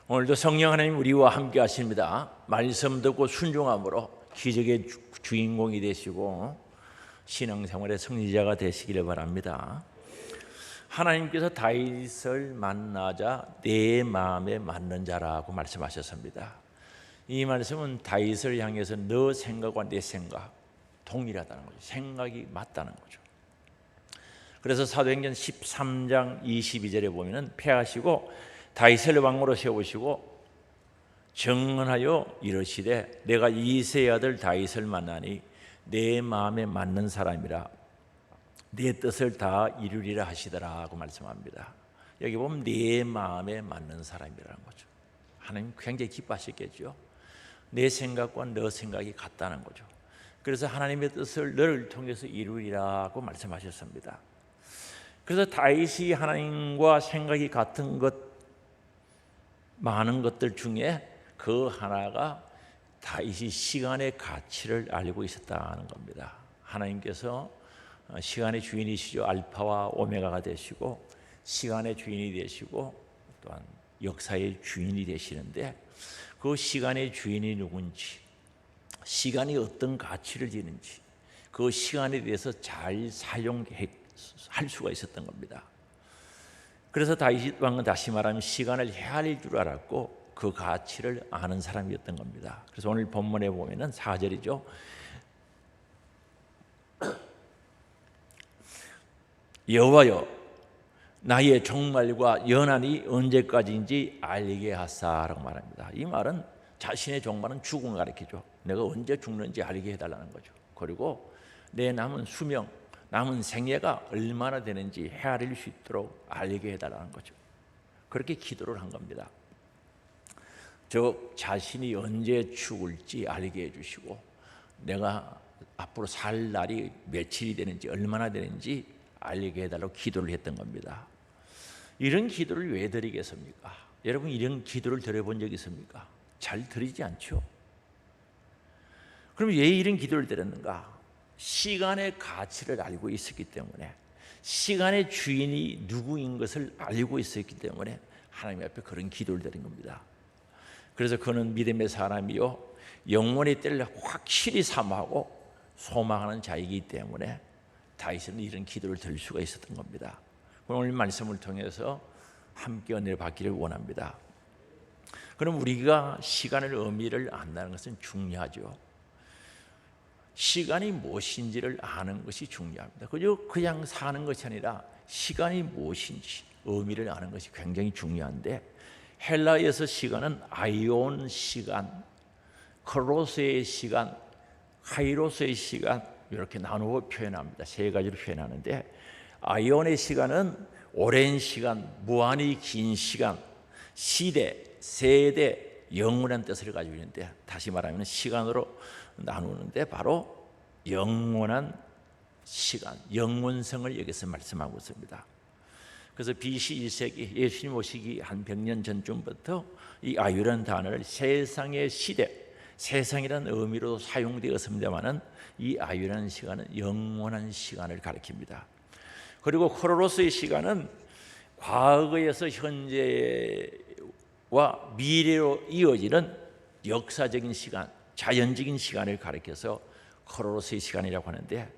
오늘도 성령 하나님 우리와 함께 하십니다. 말씀 듣고 순종함으로 기적의 주인공이 되시고 신앙생활의 승리자가 되시기를 바랍니다. 하나님께서 다윗을 만나자 내 마음에 맞는 자라고 말씀하셨습니다. 이 말씀은 다윗을 향해서 너 생각과 내 생각 동일하다는 거죠. 생각이 맞다는 거죠. 그래서 사도행전 13장 22절에 보면은 패하시고 다윗을 왕으로 세우시고 정언하여 이르시되 내가 이새의 아들 다윗을 만나니 내 마음에 맞는 사람이라 내 뜻을 다 이루리라 하시더라고 말씀합니다. 여기 보면 내 마음에 맞는 사람이라는 거죠. 하나님 굉장히 기뻐하셨겠죠. 내 생각과 너 생각이 같다는 거죠. 그래서 하나님의 뜻을 너를 통해서 이루리라고 말씀하셨습니다. 그래서 다윗이 하나님과 생각이 같은 것 많은 것들 중에 그 하나가 다윗이 시간의 가치를 알고 있었다는 겁니다. 하나님께서 시간의 주인이시죠. 알파와 오메가가 되시고 시간의 주인이 되시고 또한 역사의 주인이 되시는데 그 시간의 주인이 누군지, 시간이 어떤 가치를 지는지 그 시간에 대해서 잘 사용할 수가 있었던 겁니다. 그래서 다윗 왕은 다시 말하면 시간을 헤아릴 줄 알았고 그 가치를 아는 사람이었던 겁니다. 그래서 오늘 본문에 보면은 4절이죠. 여호와여 나의 종말과 연한이 언제까지인지 알게 하사라고 말합니다. 이 말은 자신의 종말은 죽음을 가리키죠. 내가 언제 죽는지 알게 해달라는 거죠. 그리고 내 남은 수명, 남은 생애가 얼마나 되는지 헤아릴 수 있도록 알게 해달라는 거죠. 그렇게 기도를 한 겁니다. 즉 자신이 언제 죽을지 알게 해주시고 내가 앞으로 살 날이 며칠이 되는지 얼마나 되는지 알게 해달라고 기도를 했던 겁니다. 이런 기도를 왜 드리겠습니까? 여러분 이런 기도를 드려본 적 있습니까? 잘 드리지 않죠. 그럼 왜 이런 기도를 드렸는가? 시간의 가치를 알고 있었기 때문에, 시간의 주인이 누구인 것을 알고 있었기 때문에 하나님 앞에 그런 기도를 드린 겁니다. 그래서 그는 믿음의 사람이요 영원의 때를 확실히 사모하고 소망하는 자이기 때문에 다윗은 이런 기도를 드릴 수가 있었던 겁니다. 오늘 말씀을 통해서 함께 은혜를 받기를 원합니다. 그럼 우리가 시간의 의미를 안다는 것은 중요하죠. 시간이 무엇인지를 아는 것이 중요합니다. 그냥 사는 것이 아니라 시간이 무엇인지 의미를 아는 것이 굉장히 중요한데, 헬라에서 시간은 아이온 시간, 크로스의 시간, 카이로스의 시간 이렇게 나누어 표현합니다. 세 가지로 표현하는데, 아이온의 시간은 오랜 시간, 무한히 긴 시간, 시대, 세대, 영원한 뜻을 가지고 있는데, 다시 말하면 시간으로 나누는데 바로 영원한 시간, 영원성을 여기서 말씀하고 있습니다. 그래서 BC 1세기 예수님 오시기 한 100년 전쯤부터 이 아유라는 단어를 세상의 시대, 세상이라는 의미로 사용되었습니다만은 이 아유라는 시간은 영원한 시간을 가리킵니다. 그리고 크로노스의 시간은 과거에서 현재와 미래로 이어지는 역사적인 시간, 자연적인 시간을 가리켜서 크로노스의 시간이라고 하는데,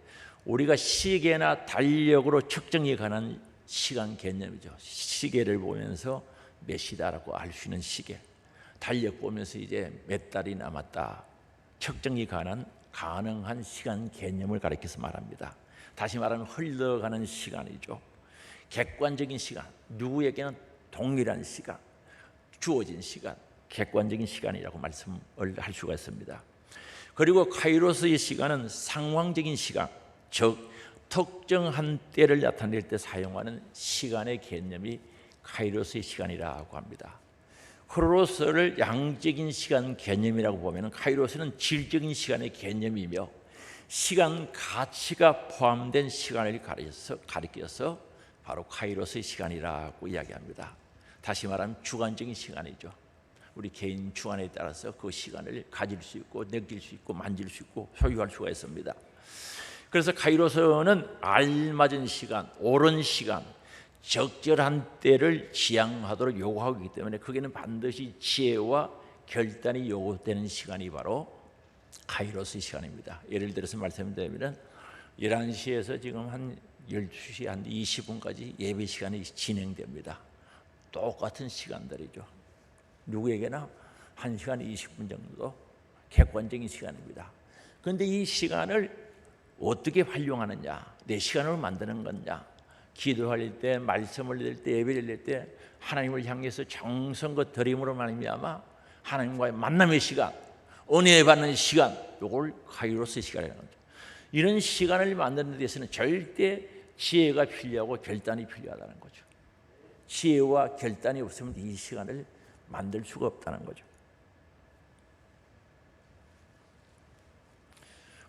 우리가 시계나 달력으로 측정에 관한 시간 개념이죠. 시계를 보면서 몇 시다라고 알 수 있는 시계, 달력 보면서 이제 몇 달이 남았다, 측정에 관한 가능한 시간 개념을 가리켜서 말합니다. 다시 말하면 흘러가는 시간이죠. 객관적인 시간, 누구에게는 동일한 시간, 주어진 시간, 객관적인 시간이라고 말씀을 할 수가 있습니다. 그리고 카이로스의 시간은 상황적인 시간, 즉 특정한 때를 나타낼 때 사용하는 시간의 개념이 카이로스의 시간이라고 합니다. 크로노스를 양적인 시간 개념이라고 보면 카이로스는 질적인 시간의 개념이며 시간 가치가 포함된 시간을 가리켜서 바로 카이로스의 시간이라고 이야기합니다. 다시 말하면 주관적인 시간이죠. 우리 개인 주관에 따라서 그 시간을 가질 수 있고 느낄 수 있고 만질 수 있고 소유할 수가 있습니다. 그래서 카이로스는 알맞은 시간, 옳은 시간, 적절한 때를 지향하도록 요구하고 있기 때문에 거기는 반드시 지혜와 결단이 요구되는 시간이 바로 카이로스의 시간입니다. 예를 들어서 말씀드리면 11시에서 지금 한 12시 한 20분까지 예배 시간이 진행됩니다. 똑같은 시간들이죠. 누구에게나 1시간 20분 정도 객관적인 시간입니다. 그런데 이 시간을 어떻게 활용하느냐, 내 시간으로 만드는 거냐, 기도할 때, 말씀을 드릴 때, 예배를 드릴 때 하나님을 향해서 정성과 드림으로 말미암아 하나님과의 만남의 시간, 은혜 받는 시간, 이걸 카이로스의 시간이라는 거죠. 이런 시간을 만드는 데 있어서는 절대 지혜가 필요하고 결단이 필요하다는 거죠. 지혜와 결단이 없으면 이 시간을 만들 수가 없다는 거죠.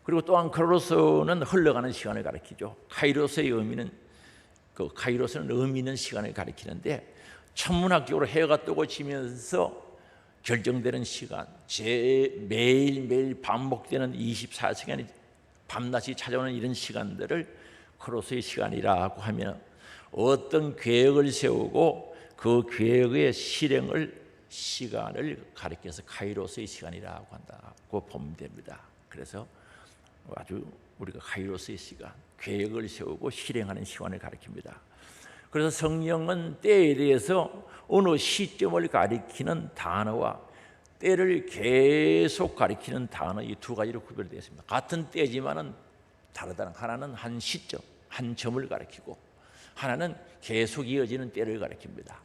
그리고 또한 카이로스는 흘러가는 시간을 가리키죠. 카이로스의 의미는 카이로스는 의미 있는 시간을 가리키는데 천문학적으로 해가 뜨고 지면서 결정되는 시간, 매일매일 반복되는 24시간이 밤낮이 찾아오는 이런 시간들을 크로스의 시간이라고 하면 어떤 계획을 세우고 그 계획의 실행을 시간을 가리켜서 카이로스의 시간이라고 한다고 보면 됩니다. 그래서 아주 우리가 카이로스의 시간, 계획을 세우고 실행하는 시간을 가리킵니다. 그래서 성경은 때에 대해서 어느 시점을 가리키는 단어와 때를 계속 가리키는 단어 이 두 가지로 구별되어 있습니다. 같은 때지만은 다르다는, 하나는 한 시점, 한 점을 가리키고 하나는 계속 이어지는 때를 가리킵니다.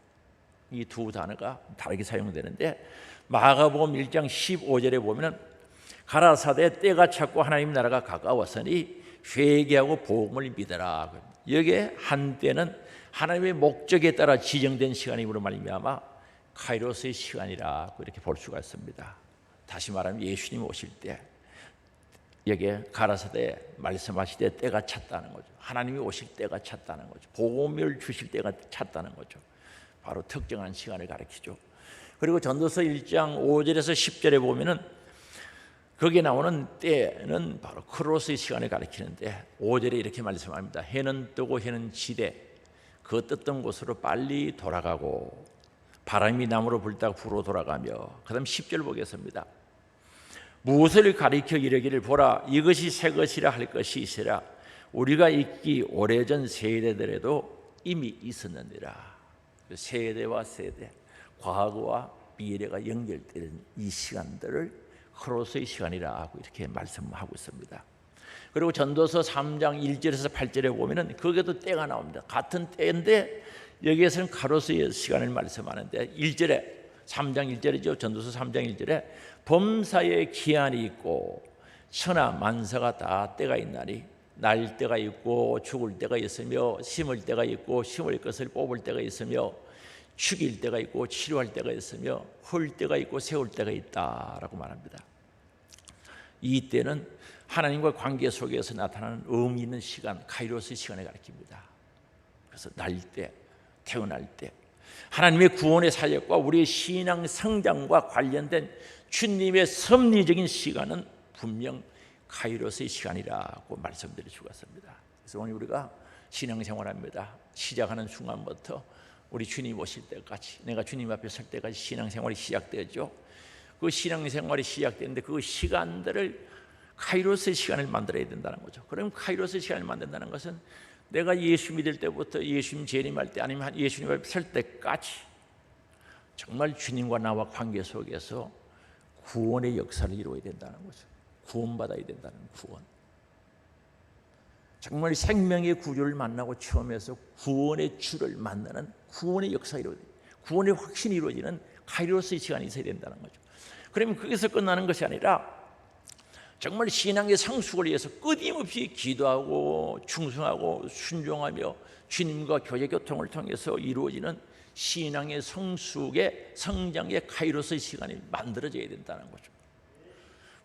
이 두 단어가 다르게 사용되는데 마가복음 1장 15절에 보면은 가라사대 때가 찼고 하나님 나라가 가까웠으니 회개하고 복음을 믿어라. 여기에 한 때는 하나님의 목적에 따라 지정된 시간이므로 말미암아 카이로스의 시간이라고 이렇게 볼 수가 있습니다. 다시 말하면 예수님 오실 때 여기에 가라사대 말씀하실 때가 찼다는 거죠. 하나님이 오실 때가 찼다는 거죠. 복음을 주실 때가 찼다는 거죠. 바로 특정한 시간을 가리키죠. 그리고 전도서 1장 5절에서 10절에 보면은 거기에 나오는 때는 바로 크로스의 시간을 가리키는데 5절에 이렇게 말씀합니다. 해는 뜨고 해는 지되 그 떴던 곳으로 빨리 돌아가고 바람이 남으로 불다가 불로 돌아가며, 그 다음 10절 보겠습니다. 무엇을 가리켜 이르기를 보라 이것이 새 것이라 할 것이 있으라 우리가 있기 오래전 세대들에도 이미 있었느니라. 세대와 세대, 과거와 미래가 연결되는 이 시간들을 크로스의 시간이라고 이렇게 말씀하고 있습니다. 그리고 전도서 3장 1절에서 8절에 보면은 거기에도 때가 나옵니다. 같은 때인데 여기에서는 카로스의 시간을 말씀하는데 1절에 3장 1절이죠. 전도서 3장 1절에 범사에 기한이 있고 천하 만사가 다 때가 있나니 날 때가 있고 죽을 때가 있으며 심을 때가 있고 심을 것을 뽑을 때가 있으며 죽일 때가 있고 치료할 때가 있으며 헐 때가 있고 세울 때가 있다라고 말합니다. 이 때는 하나님과 관계 속에서 나타나는 의미 있는 시간, 카이로스의 시간을 가리킵니다. 그래서 날 때, 태어날 때, 하나님의 구원의 사역과 우리의 신앙 성장과 관련된 주님의 섭리적인 시간은 분명 카이로스의 시간이라고 말씀드릴 수가 있습니다. 그래서 오늘 우리가 신앙생활합니다. 시작하는 순간부터 우리 주님 오실 때까지, 내가 주님 앞에 설 때까지 신앙생활이 시작되죠. 그 신앙생활이 시작되는데 그 시간들을 카이로스의 시간을 만들어야 된다는 거죠. 그럼 카이로스의 시간을 만든다는 것은 내가 예수 믿을 때부터 예수님 재림할 때 아니면 예수님 앞에 설 때까지 정말 주님과 나와 관계 속에서 구원의 역사를 이루어야 된다는 거죠. 구원받아야 된다는 구원. 정말 생명의 구주를 만나고 처음에서 구원의 주를 만나는 구원의 역사가 이루어지는, 구원의 확신이 이루어지는 카이로스의 시간이 있어야 된다는 거죠. 그러면 거기서 끝나는 것이 아니라 정말 신앙의 성숙을 위해서 끊임없이 기도하고 충성하고 순종하며 주님과 교제교통을 통해서 이루어지는 신앙의 성숙의 성장의 카이로스의 시간이 만들어져야 된다는 거죠.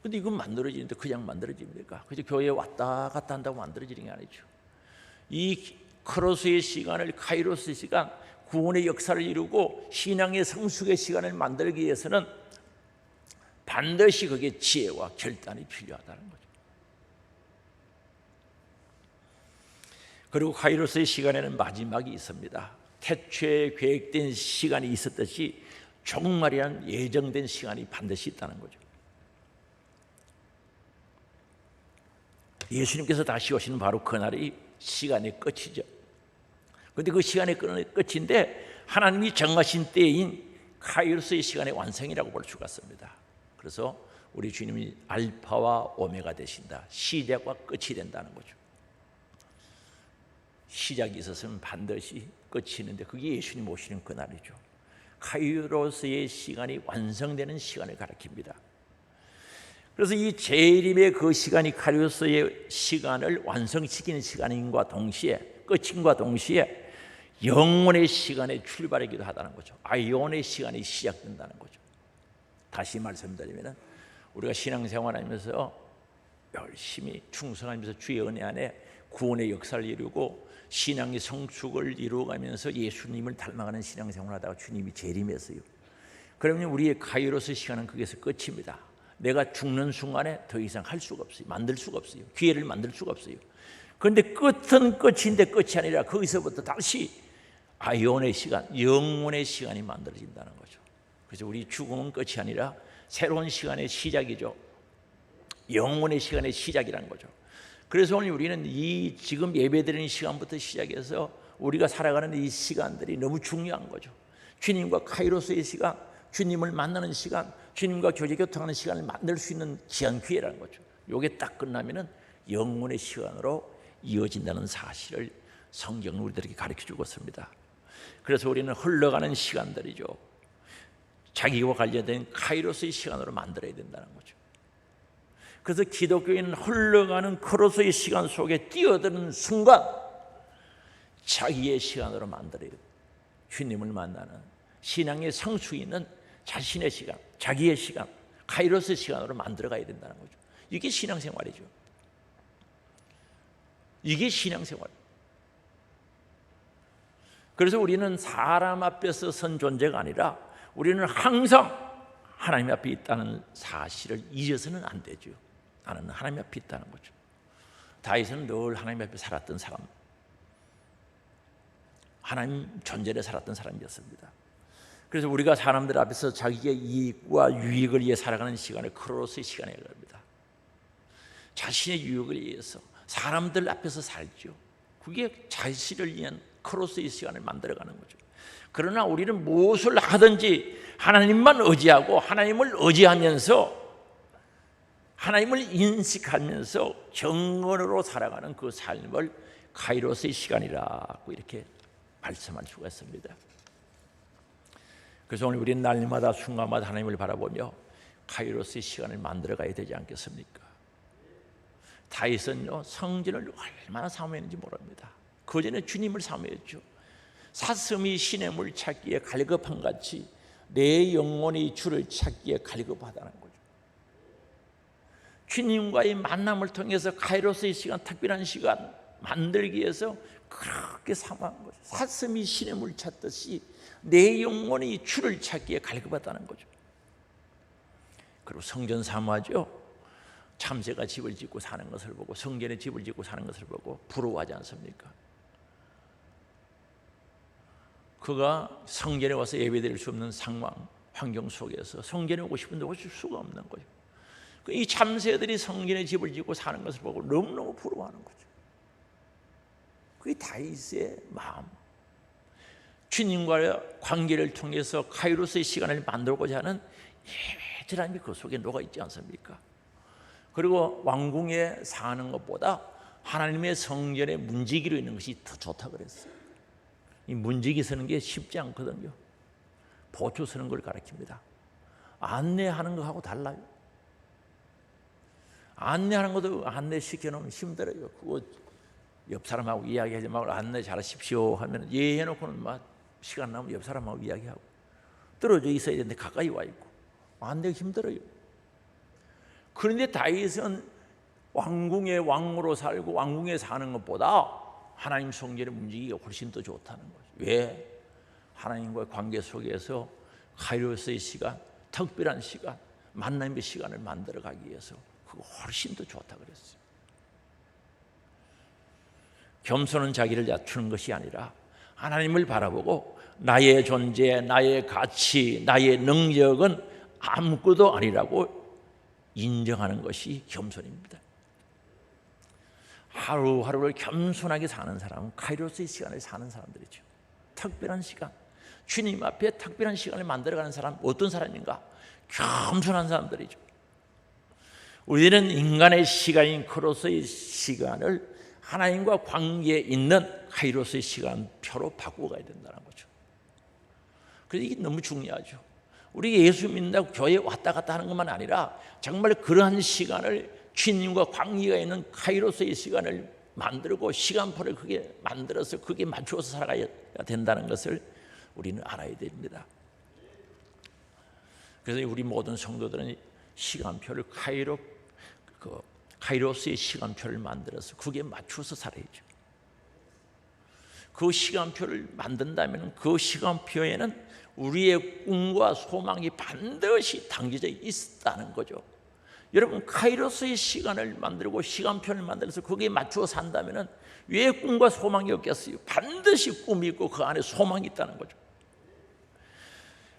그런데 이건 만들어지는데 그냥 만들어집니까? 그저 교회에 왔다 갔다 한다고 만들어지는 게 아니죠. 이 크로스의 시간을, 카이로스의 시간, 구원의 역사를 이루고 신앙의 성숙의 시간을 만들기 위해서는 반드시 그게 지혜와 결단이 필요하다는 거죠. 그리고 카이로스의 시간에는 마지막이 있습니다. 태초에 계획된 시간이 있었듯이 종말이란 예정된 시간이 반드시 있다는 거죠. 예수님께서 다시 오시는 바로 그날이 시간의 끝이죠. 그런데 그 시간의 끝인데 하나님이 정하신 때인 카이로스의 시간의 완성이라고 볼 수가 있습니다. 그래서 우리 주님이 알파와 오메가 되신다. 시작과 끝이 된다는 거죠. 시작이 있었으면 반드시 끝이 있는데 그게 예수님 오시는 그날이죠. 카이로스의 시간이 완성되는 시간을 가리킵니다. 그래서 이 재림의 그 시간이 카이로스의 시간을 완성시키는 시간인과 동시에 끝인과 동시에 영혼의 시간의 출발이기도 하다는 거죠. 아이온의 시간이 시작된다는 거죠. 다시 말씀드리면 우리가 신앙생활하면서 열심히 충성하면서 주의 은혜 안에 구원의 역사를 이루고 신앙의 성숙을 이루어가면서 예수님을 닮아가는 신앙생활을 하다가 주님이 재림했어요. 그러면 우리의 카이로스 시간은 거기서 끝입니다. 내가 죽는 순간에 더 이상 할 수가 없어요. 만들 수가 없어요. 기회를 만들 수가 없어요. 그런데 끝은 끝인데 끝이 아니라 거기서부터 다시 아이온의 시간, 영혼의 시간이 만들어진다는 거죠. 그래서 우리 죽음은 끝이 아니라 새로운 시간의 시작이죠. 영혼의 시간의 시작이라는 거죠. 그래서 오늘 우리는 이 지금 예배드리는 시간부터 시작해서 우리가 살아가는 이 시간들이 너무 중요한 거죠. 주님과 카이로스의 시간, 주님을 만나는 시간, 주님과 교제 교통하는 시간을 만들 수 있는 귀한 기회라는 거죠. 이게 딱 끝나면은 영혼의 시간으로 이어진다는 사실을 성경은 우리들에게 가르쳐주고 있습니다. 그래서 우리는 흘러가는 시간들이죠. 자기와 관련된 카이로스의 시간으로 만들어야 된다는 거죠. 그래서 기독교인은 흘러가는 크로스의 시간 속에 뛰어드는 순간 자기의 시간으로 만들어야 돼요. 주님을 만나는 신앙의 성숙이 있는 자신의 시간, 자기의 시간, 카이로스 시간으로 만들어가야 된다는 거죠. 이게 신앙생활이죠. 이게 신앙생활이에요. 그래서 우리는 사람 앞에서 선 존재가 아니라 우리는 항상 하나님 앞에 있다는 사실을 잊어서는 안 되죠. 나는 하나님 앞에 있다는 거죠. 다윗은 늘 하나님 앞에 살았던 사람, 하나님 존재를 살았던 사람이었습니다. 그래서 우리가 사람들 앞에서 자기의 이익과 유익을 위해 살아가는 시간을 크로스의 시간이라고 합니다. 자신의 유익을 위해서 사람들 앞에서 살죠. 그게 자신을 위한 크로스의 시간을 만들어가는 거죠. 그러나 우리는 무엇을 하든지 하나님만 의지하고 하나님을 의지하면서 하나님을 인식하면서 정언으로 살아가는 그 삶을 카이로스의 시간이라고 이렇게 말씀할 수가 있습니다. 그래서 오늘 우리는 날마다 순간마다 하나님을 바라보며 카이로스의 시간을 만들어가야 되지 않겠습니까? 다윗은요 성전을 얼마나 사모했는지 모릅니다. 그 전에 주님을 사모했죠. 사슴이 시냇물 찾기에 갈급한 같이 내 영혼이 주를 찾기에 갈급하다는 거죠. 주님과의 만남을 통해서 카이로스의 시간, 특별한 시간 만들기 위해서 그렇게 사모한 거죠. 사슴이 시냇물 찾듯이 내 영혼이 주를 찾기에 갈급하다는 거죠. 그리고 성전 사모하죠. 참새가 집을 짓고 사는 것을 보고 성전에 집을 짓고 사는 것을 보고 부러워하지 않습니까? 그가 성전에 와서 예배드릴 수 없는 상황, 환경 속에서 성전에 오고 싶은데 오실 수가 없는 거죠. 이 참새들이 성전에 집을 짓고 사는 것을 보고 너무너무 부러워하는 거죠. 그게 다윗의 마음. 주님과의 관계를 통해서 카이로스의 시간을 만들고자 하는 예절함이 그 속에 녹아있지 않습니까? 그리고 왕궁에 사는 것보다 하나님의 성전에 문지기로 있는 것이 더 좋다고 그랬어요. 이 문지기 서는 게 쉽지 않거든요. 보초 서는 걸 가르칩니다. 안내하는 거하고 달라요. 안내하는 것도 안내시켜놓으면 힘들어요. 그거 옆 사람하고 이야기하지 말고 안내 잘하십시오 하면 예 해놓고는 막 시간 나면 옆 사람하고 이야기하고 떨어져 있어야 되는데 가까이 와 있고 안내가 힘들어요. 그런데 다윗은 왕궁의 왕으로 살고 왕궁에 사는 것보다 하나님 성전의 움직이기가 훨씬 더 좋다는 거죠. 왜? 하나님과의 관계 속에서 카이로스의 시간, 특별한 시간, 만남의 시간을 만들어가기 위해서 그거 훨씬 더 좋다고 그랬어요. 겸손은 자기를 낮추는 것이 아니라 하나님을 바라보고 나의 존재, 나의 가치, 나의 능력은 아무것도 아니라고 인정하는 것이 겸손입니다. 하루하루를 겸손하게 사는 사람은 카이로스의 시간을 사는 사람들이죠. 특별한 시간, 주님 앞에 특별한 시간을 만들어가는 사람, 어떤 사람인가? 겸손한 사람들이죠. 우리는 인간의 시간인 크로스의 시간을 하나님과 관계에 있는 카이로스의 시간표로 바꾸어 가야 된다는 거죠. 그래서 이게 너무 중요하죠. 우리 예수 믿는다고 교회에 왔다 갔다 하는 것만 아니라 정말 그러한 시간을 주님과 관계가 있는 카이로스의 시간을 만들고 시간표를 그게 만들어서 그게 맞추어서 살아가야 된다는 것을 우리는 알아야 됩니다. 그래서 우리 모든 성도들은 시간표를 카이로스의 시간표를 만들어서 그게 맞추어서 살아야죠. 그 시간표를 만든다면 그 시간표에는 우리의 꿈과 소망이 반드시 담겨져 있다는 거죠. 여러분, 카이로스의 시간을 만들고 시간표를 만들어서 거기에 맞추어 산다면 왜 꿈과 소망이 없겠어요? 반드시 꿈이 있고 그 안에 소망이 있다는 거죠.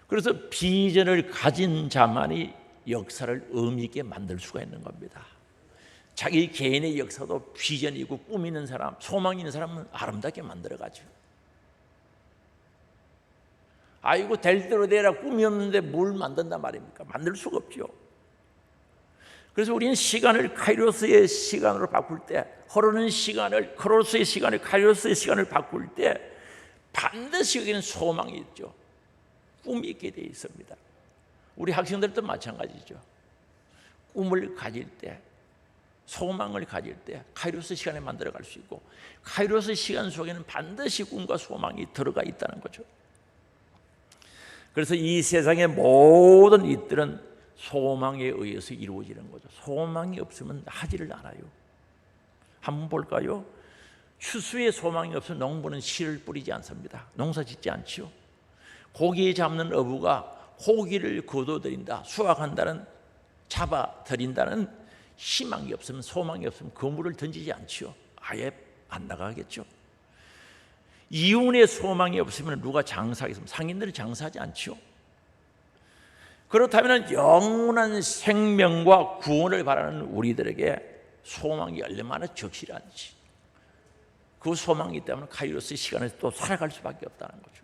그래서 비전을 가진 자만이 역사를 의미 있게 만들 수가 있는 겁니다. 자기 개인의 역사도 비전이 있고 꿈이 있는 사람, 소망이 있는 사람은 아름답게 만들어가죠. 아이고 될 대로 되라, 꿈이 없는데 뭘 만든단 말입니까? 만들 수가 없죠. 그래서 우리는 시간을 카이로스의 시간으로 바꿀 때, 흐르는 시간을 크로스의 시간을 카이로스의 시간을 바꿀 때 반드시 여기는 소망이 있죠. 꿈이 있게 되어 있습니다. 우리 학생들도 마찬가지죠. 꿈을 가질 때, 소망을 가질 때 카이로스 시간에 만들어갈 수 있고, 카이로스 시간 속에는 반드시 꿈과 소망이 들어가 있다는 거죠. 그래서 이 세상의 모든 일들은 소망에 의해서 이루어지는 거죠. 소망이 없으면 하지를 않아요. 한번 볼까요? 추수에 소망이 없으면 농부는 씨를 뿌리지 않습니다. 농사 짓지 않지요. 고기 잡는 어부가 고기를 거둬들인다, 수확한다는, 잡아들인다는 희망이 없으면, 소망이 없으면 그물을 던지지 않지요. 아예 안 나가겠죠. 이윤의 소망이 없으면 누가 장사하겠습니까? 상인들은 장사하지 않지요. 그렇다면 영원한 생명과 구원을 바라는 우리들에게 소망이 얼마나 적실한지, 그 소망이 있다면 카이로스 시간에 또 살아갈 수밖에 없다는 거죠.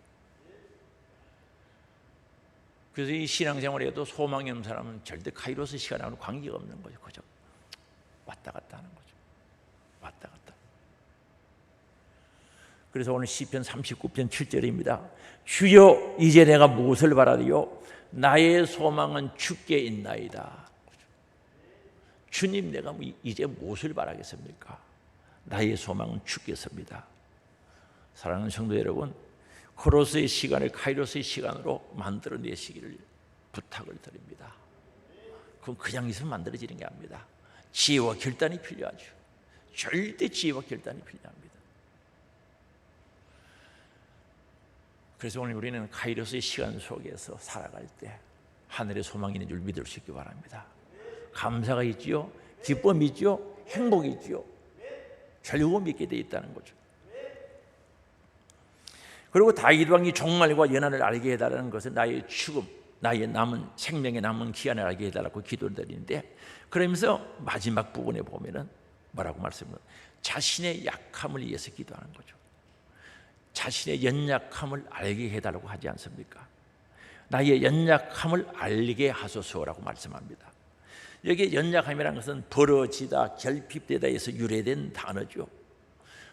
그래서 이 신앙생활에도 소망이 없는 사람은 절대 카이로스 시간하고는 관계가 없는 거죠. 그죠? 왔다 갔다 하는 거죠. 왔다 갔다. 그래서 오늘 시편 39편 7절입니다. 주여, 이제 내가 무엇을 바라리요? 나의 소망은 주께 있나이다. 주님, 내가 이제 무엇을 바라겠습니까? 나의 소망은 주께서입니다. 사랑하는 성도 여러분, 크로스의 시간을 카이로스의 시간으로 만들어내시기를 부탁을 드립니다. 그건 그냥 있으면 만들어지는 게 아닙니다. 지혜와 결단이 필요하죠. 절대 지혜와 결단이 필요합니다. 그래서 오늘 우리는 카이로스의 시간 속에서 살아갈 때 하늘의 소망이 있는 줄 믿을 수 있기 바랍니다. 감사가 있지요, 기쁨이 있지요, 행복이 있지요, 즐거움이 있게 되어 있다는 거죠. 그리고 다윗 왕이 종말과 연한을 알게 해달라는 것은 나의 죽음, 나의 남은 생명의 남은 기한을 알게 해달라고 기도를 드리는데, 그러면서 마지막 부분에 보면은 뭐라고 말씀을, 자신의 약함을 위해서 기도하는 거죠. 자신의 연약함을 알게 해달라고 하지 않습니까? 나의 연약함을 알게 하소서라고 말씀합니다. 여기 연약함이라는 것은 벌어지다, 결핍되다에서 유래된 단어죠.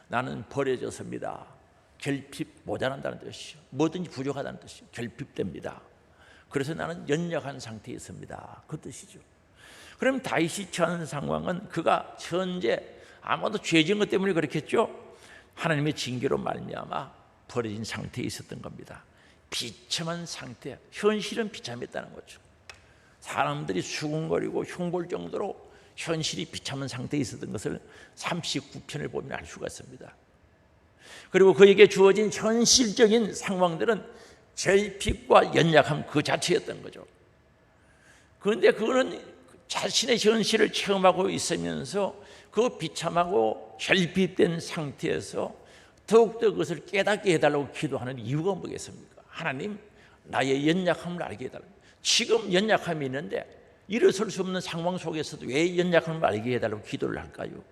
나는 버려졌습니다. 결핍, 모자란다는 뜻이죠. 뭐든지 부족하다는 뜻이죠. 결핍됩니다. 그래서 나는 연약한 상태에 있습니다. 그 뜻이죠. 그럼 다윗이 처한 상황은 그가 현재 아마도 죄 지은 것 때문에 그렇겠죠. 하나님의 징계로 말미암아 버려진 상태에 있었던 겁니다. 비참한 상태, 현실은 비참했다는 거죠. 사람들이 수군거리고 흉볼 정도로 현실이 비참한 상태에 있었던 것을 39편을 보면 알 수가 있습니다. 그리고 그에게 주어진 현실적인 상황들은 결핍과 연약함 그 자체였던 거죠. 그런데 그거는 자신의 현실을 체험하고 있으면서 그 비참하고 결핍된 상태에서 더욱더 그것을 깨닫게 해달라고 기도하는 이유가 뭐겠습니까? 하나님, 나의 연약함을 알게 해달라고. 지금 연약함이 있는데 일어설 수 없는 상황 속에서도 왜 연약함을 알게 해달라고 기도를 할까요?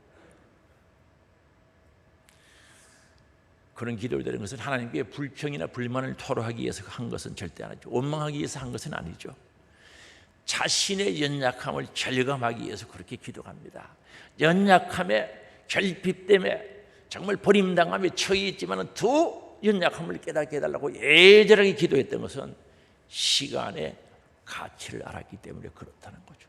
그런 기도를 드리는 것은 하나님께 불평이나 불만을 토로하기 위해서 한 것은 절대 아니죠. 원망하기 위해서 한 것은 아니죠. 자신의 연약함을 절감하기 위해서 그렇게 기도합니다. 연약함에 결핍됨에 정말 버림당함에 처해 있지만 더 연약함을 깨닫게 해달라고 애절하게 기도했던 것은 시간의 가치를 알았기 때문에 그렇다는 거죠.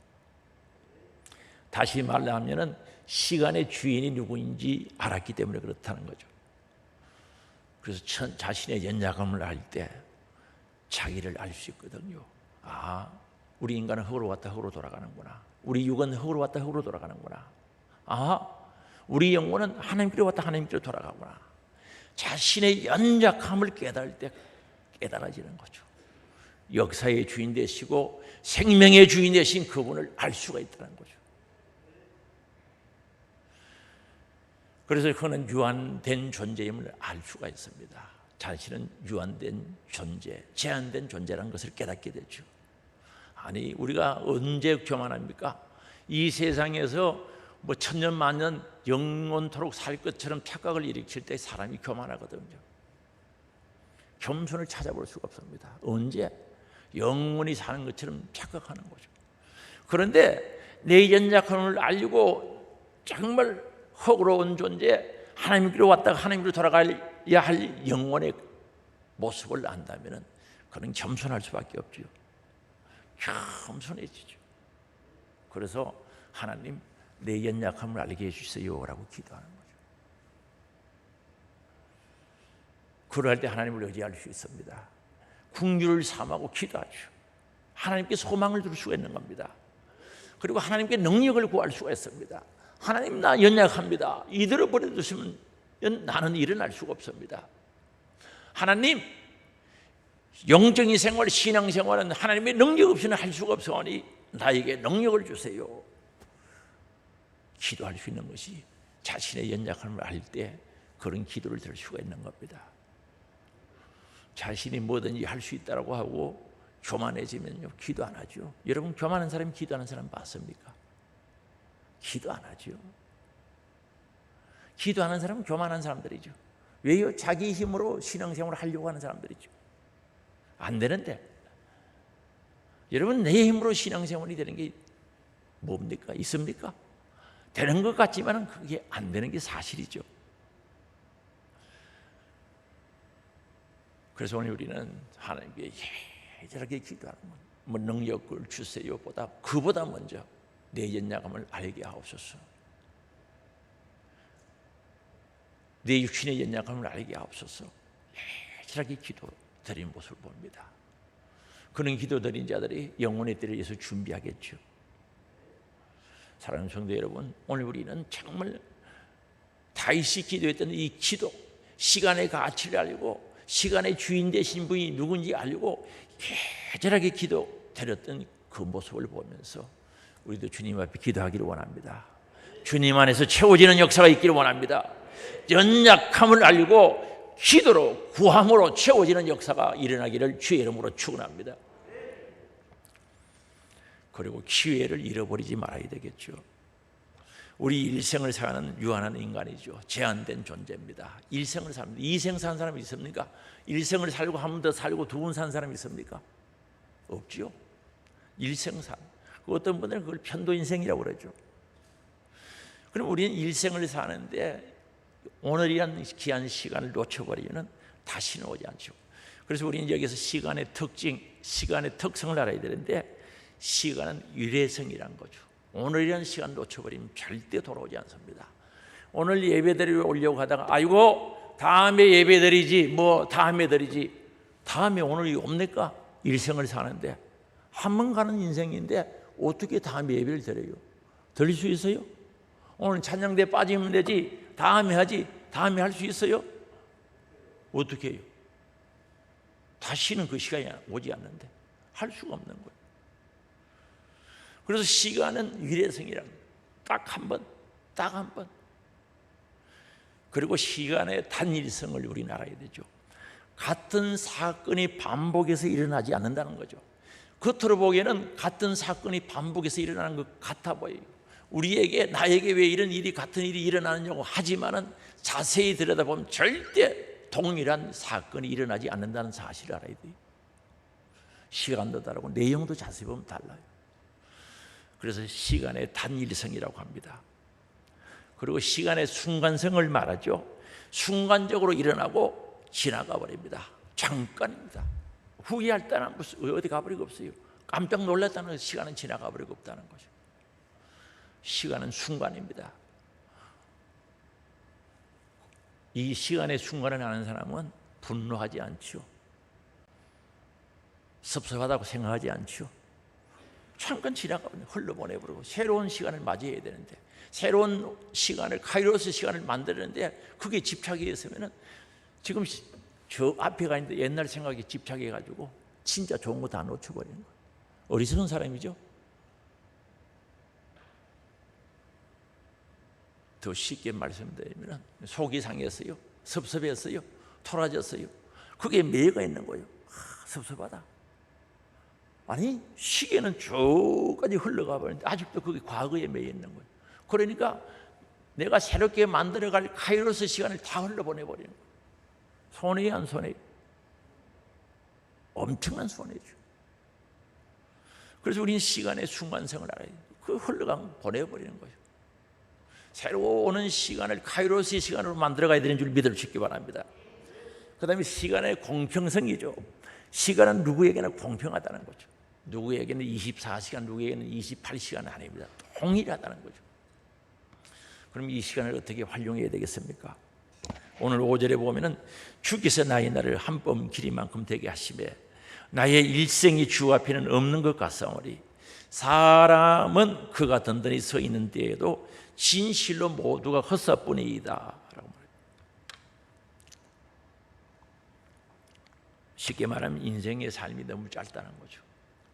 다시 말하면 시간의 주인이 누구인지 알았기 때문에 그렇다는 거죠. 그래서 자신의 연약함을 알 때 자기를 알 수 있거든요. 아, 우리 인간은 흙으로 왔다 흙으로 돌아가는구나. 우리 육은 흙으로 왔다 흙으로 돌아가는구나. 아, 우리 영혼은 하나님께로 왔다 하나님께로 돌아가구나. 자신의 연약함을 깨달을 때 깨달아지는 거죠. 역사의 주인 되시고 생명의 주인 되신 그분을 알 수가 있다는 거죠. 그래서 그는 유한된 존재임을 알 수가 있습니다. 자신은 유한된 존재, 제한된 존재라는 것을 깨닫게 되죠. 아니, 우리가 언제 교만합니까? 이 세상에서 뭐 천년 만년 영원토록 살 것처럼 착각을 일으킬 때 사람이 교만하거든요. 겸손을 찾아볼 수가 없습니다. 언제? 영원히 사는 것처럼 착각하는 거죠. 그런데 내 연약함을 알고 정말 허구로운 존재, 하나님께로 왔다가 하나님께로 돌아가야 할 영혼의 모습을 안다면 그는 겸손할 수밖에 없죠. 겸손해지죠. 그래서 하나님, 내 연약함을 알게 해주세요라고 기도하는 거죠. 그럴 때 하나님을 의지할 수 있습니다. 긍휼을 삼하고 기도하죠. 하나님께 소망을 둘 수가 있는 겁니다. 그리고 하나님께 능력을 구할 수가 있습니다. 하나님, 나 연약합니다. 이대로 버려두시면 나는 일어날 수가 없습니다. 하나님, 영적인 생활, 신앙생활은 하나님의 능력 없이는 할 수가 없으니 나에게 능력을 주세요. 기도할 수 있는 것이 자신의 연약함을 알 때 그런 기도를 들 수가 있는 겁니다. 자신이 뭐든지 할 수 있다고 하고 교만해지면요, 기도 안 하죠. 여러분, 교만한 사람이 기도하는 사람 봤습니까? 기도 안 하죠. 기도하는 사람은 교만한 사람들이죠. 왜요? 자기 힘으로 신앙생활을 하려고 하는 사람들이죠. 안 되는데, 여러분, 내 힘으로 신앙생활이 되는 게 뭡니까? 있습니까? 되는 것 같지만 그게 안 되는 게 사실이죠. 그래서 오늘 우리는 하나님께 예절하게 기도하는 것, 뭐 능력을 주세요 보다, 그보다 먼저 내 연약함을 알게 하옵소서. 내 육신의 연약함을 알게 하옵소서. 예절하게 기도드린 모습을 봅니다. 그런 기도드린 자들이 영혼의 때를 위해서 준비하겠죠. 사랑하는 성도 여러분, 오늘 우리는 정말 다윗이 기도했던 이 기도, 시간의 가치를 알고 시간의 주인 되신 분이 누군지 알고 예절하게 기도드렸던 그 모습을 보면서 우리도 주님 앞에 기도하기를 원합니다. 주님 안에서 채워지는 역사가 있기를 원합니다. 연약함을 알고 기도로, 구함으로 채워지는 역사가 일어나기를 주의 이름으로 축원합니다. 그리고 기회를 잃어버리지 말아야 되겠죠. 우리 일생을 사는 유한한 인간이죠. 제한된 존재입니다. 일생을 삽니다. 이생 산 사람이 있습니까? 일생을 살고 한 번 더 살고 두 번 산 사람이 있습니까? 없죠. 일생 산. 어떤 분들은 그걸 편도 인생이라고 그러죠. 그럼 우리는 일생을 사는데 오늘이란 귀한 시간을 놓쳐버리면 다시는 오지 않죠. 그래서 우리는 여기서 시간의 특징, 시간의 특성을 알아야 되는데, 시간은 일회성이란 거죠. 오늘이라는 시간 놓쳐버리면 절대 돌아오지 않습니다. 오늘 예배드리러 오려고 하다가 아이고 다음에 예배드리지, 뭐 다음에 드리지, 다음에 오늘이 옵니까? 일생을 사는데 한 번 가는 인생인데 어떻게 다음에 예배를 드려요? 드릴 수 있어요? 오늘 찬양대 빠지면 되지, 다음에 하지, 다음에 할 수 있어요? 어떻게 해요? 다시는 그 시간이 오지 않는데 할 수가 없는 거예요. 그래서 시간은 일회성이란, 딱 한 번, 딱 한 번. 그리고 시간의 단일성을 우리는 알아야 되죠. 같은 사건이 반복해서 일어나지 않는다는 거죠. 겉으로 보기에는 같은 사건이 반복해서 일어나는 것 같아 보여요. 나에게 왜 이런 일이 같은 일이 일어나느냐고 하지만은 자세히 들여다보면 절대 동일한 사건이 일어나지 않는다는 사실을 알아야 돼요. 시간도 다르고 내용도 자세히 보면 달라요. 그래서 시간의 단일성이라고 합니다. 그리고 시간의 순간성을 말하죠. 순간적으로 일어나고 지나가 버립니다. 잠깐입니다. 후회할 때는 어디 가버리고 없어요. 깜짝 놀랐다는 시간은 지나가 버리고 없다는 거죠. 시간은 순간입니다. 이 시간의 순간을 아는 사람은 분노하지 않죠. 섭섭하다고 생각하지 않죠. 잠깐 지나가면 흘러보내버리고 새로운 시간을 맞이해야 되는데, 새로운 시간을, 카이로스 시간을 만드는데 그게 집착이 있으면 지금 저 앞에 가 있는데 옛날 생각에 집착해가지고 진짜 좋은 거 다 놓쳐버리는 거예요. 어리석은 사람이죠. 더 쉽게 말씀드리면 속이 상했어요. 섭섭했어요. 토라졌어요. 그게 매가 있는 거예요. 섭섭하다. 아니, 시계는 저까지 흘러가 버리는데 아직도 그게 과거에 매여 있는 거예요. 그러니까 내가 새롭게 만들어갈 카이로스 시간을 다 흘러보내버리는 거예요. 손해야 안 손해요? 엄청난 손해죠. 그래서 우리는 시간의 순간성을 알아야 돼요. 그 흘러가면 보내버리는 거예요. 새로 오는 시간을 카이로스의 시간으로 만들어가야 되는 줄 믿으시기 바랍니다. 그 다음에 시간의 공평성이죠. 시간은 누구에게나 공평하다는 거죠. 누구에게는 24시간, 누구에게는 28시간 아닙니다. 동일하다는 거죠. 그럼 이 시간을 어떻게 활용해야 되겠습니까? 오늘 5절에 보면은 주께서 나의 날을 한 뼘 길이만큼 되게 하시매 나의 일생이 주 앞에는 없는 것 같사오니 사람은 그가 든든히 서 있는 때에도 진실로 모두가 헛사뿐이다 라고 말해요. 쉽게 말하면 인생의 삶이 너무 짧다는 거죠.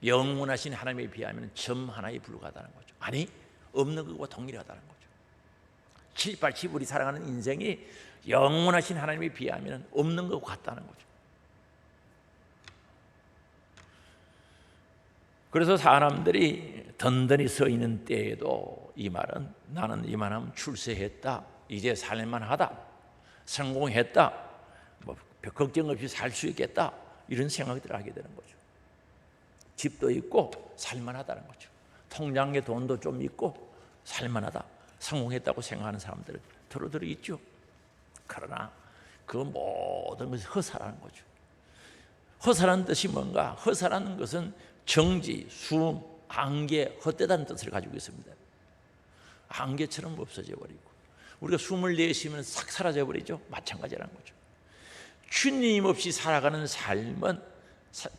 영원하신 하나님에 비하면 점 하나에 불과하다는 거죠. 아니, 없는 것과 동일하다는 거죠. 7, 8, 10 우리 살아가는 인생이 영원하신 하나님에 비하면 없는 것 같다는 거죠. 그래서 사람들이 든든히 서 있는 때에도 이 말은 나는 이만하면 출세했다, 이제 살만하다, 성공했다, 뭐 걱정 없이 살 수 있겠다, 이런 생각들을 하게 되는 거죠. 집도 있고 살만하다는 거죠. 통장에 돈도 좀 있고 살만하다, 성공했다고 생각하는 사람들은 들어 있죠. 그러나 그 모든 것이 허사라는 거죠. 허사라는 뜻이 뭔가? 허사라는 것은 정지, 숨, 안개, 헛되다는 뜻을 가지고 있습니다. 안개처럼 없어져 버리고 우리가 숨을 내쉬면 싹 사라져 버리죠. 마찬가지라는 거죠. 주님 없이 살아가는 삶은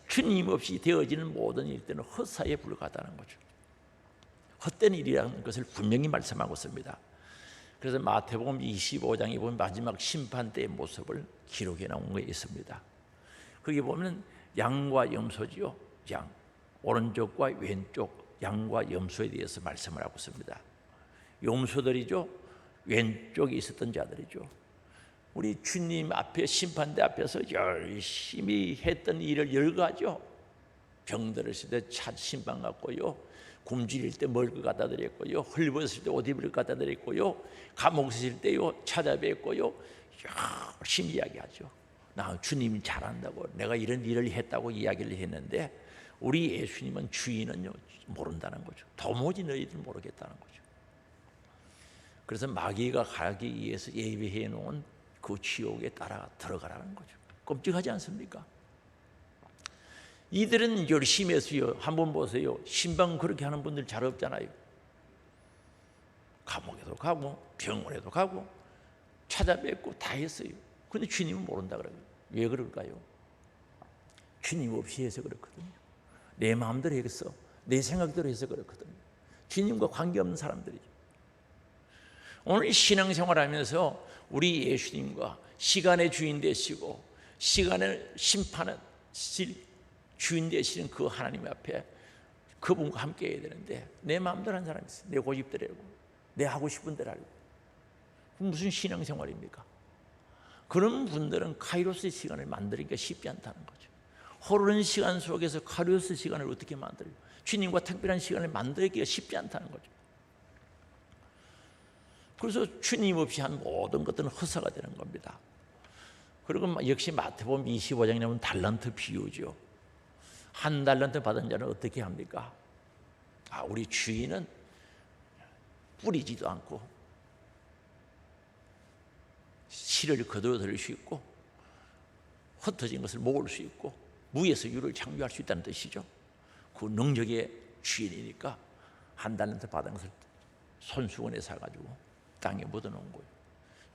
주님 없이 되어지는 모든 일들은 헛사에 불과하다는 거죠. 헛된 일이라는 것을 분명히 말씀하고 있습니다. 그래서 마태복음 25장에 보면 마지막 심판 때의 모습을 기록해 나온 게 있습니다. 거기 보면 양과 염소지요. 양, 오른쪽과 왼쪽 양과 염소에 대해서 말씀을 하고 있습니다. 염소들이죠. 왼쪽에 있었던 자들이죠. 우리 주님 앞에 심판대 앞에서 열심히 했던 일을 열거하죠. 병들었을 때 심판 갖고요, 굶주릴 때 먹을 것 갖다 드렸고요, 헐벗을 때 옷 입을 것 갖다 드렸고요, 감옥에 있을 때요 찾아뵙고요, 열심히 이야기하죠. 나 주님이 잘한다고, 내가 이런 일을 했다고 이야기를 했는데 우리 예수님은 주인은요 모른다는 거죠. 도무지 너희들 모르겠다는 거죠. 그래서 마귀가 가기 위해서 예비해 놓은 그 지옥에 따라 들어가라는 거죠. 끔찍하지 않습니까? 이들은 열심히 했어요. 한번 보세요. 신방 그렇게 하는 분들 잘 없잖아요. 감옥에도 가고 병원에도 가고 찾아뵙고 다 했어요. 근데 주님은 모른다 그래요. 왜 그럴까요? 주님 없이 해서 그렇거든요. 내 마음대로 해서, 내 생각대로 해서 그렇거든요. 주님과 관계없는 사람들이죠. 오늘 신앙생활하면서 우리 예수님과 시간의 주인 되시고 시간을 심판하실 주인 되시는 그 하나님 앞에 그분과 함께 해야 되는데 내 마음대로 하는 사람이 있어요. 내 고집대로 하고 내 하고 싶은 대로 하고 무슨 신앙생활입니까? 그런 분들은 카이로스의 시간을 만들기가 쉽지 않다는 거죠. 흐르는 시간 속에서 카이로스 시간을 어떻게 만들어요? 주님과 특별한 시간을 만들기가 쉽지 않다는 거죠. 그래서 주님 없이 한 모든 것들은 허사가 되는 겁니다. 그리고 역시 마태복음 25장에 나오는 달란트 비유죠. 한 달란트 받은 자는 어떻게 합니까? 우리 주인은 뿌리지도 않고 실을 거두어들일 수 있고 흩어진 것을 모을 수 있고 무에서 유를 창조할 수 있다는 뜻이죠. 그 능력의 주인이니까 한 달란트 받은 것을 손수건에 사가지고 땅에 묻어놓은 거예요.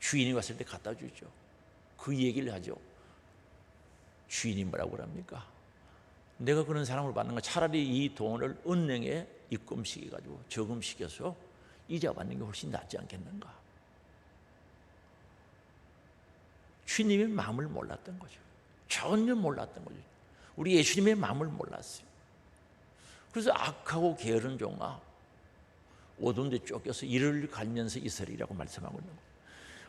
주인이 왔을 때 갖다 주죠. 그 얘기를 하죠. 주인이 뭐라고 합니까? 내가 그런 사람을 받는 거 차라리 이 돈을 은행에 입금시켜가지고 저금시켜서 이자 받는 게 훨씬 낫지 않겠는가? 주님의 마음을 몰랐던 거죠. 전혀 몰랐던 거죠. 우리 예수님의 마음을 몰랐어요. 그래서 악하고 게으른 종아 어두운 데 쫓겨서 이를 갈면서 있으리라고 말씀하고 있는 거예요.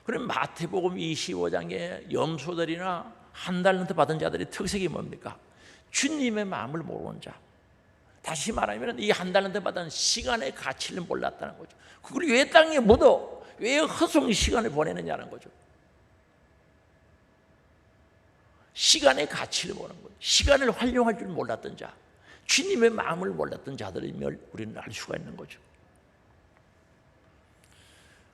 그럼 마태복음 25장의 염소들이나 한 달란트 받은 자들의 특색이 뭡니까? 주님의 마음을 모르는 자. 다시 말하면 이 한 달란트 받은 시간의 가치를 몰랐다는 거죠. 그걸 왜 땅에 묻어? 왜 허송히 시간을 보내느냐는 거죠. 시간의 가치를 보는 거죠. 시간을 활용할 줄 몰랐던 자, 주님의 마음을 몰랐던 자들임을 우리는 알 수가 있는 거죠.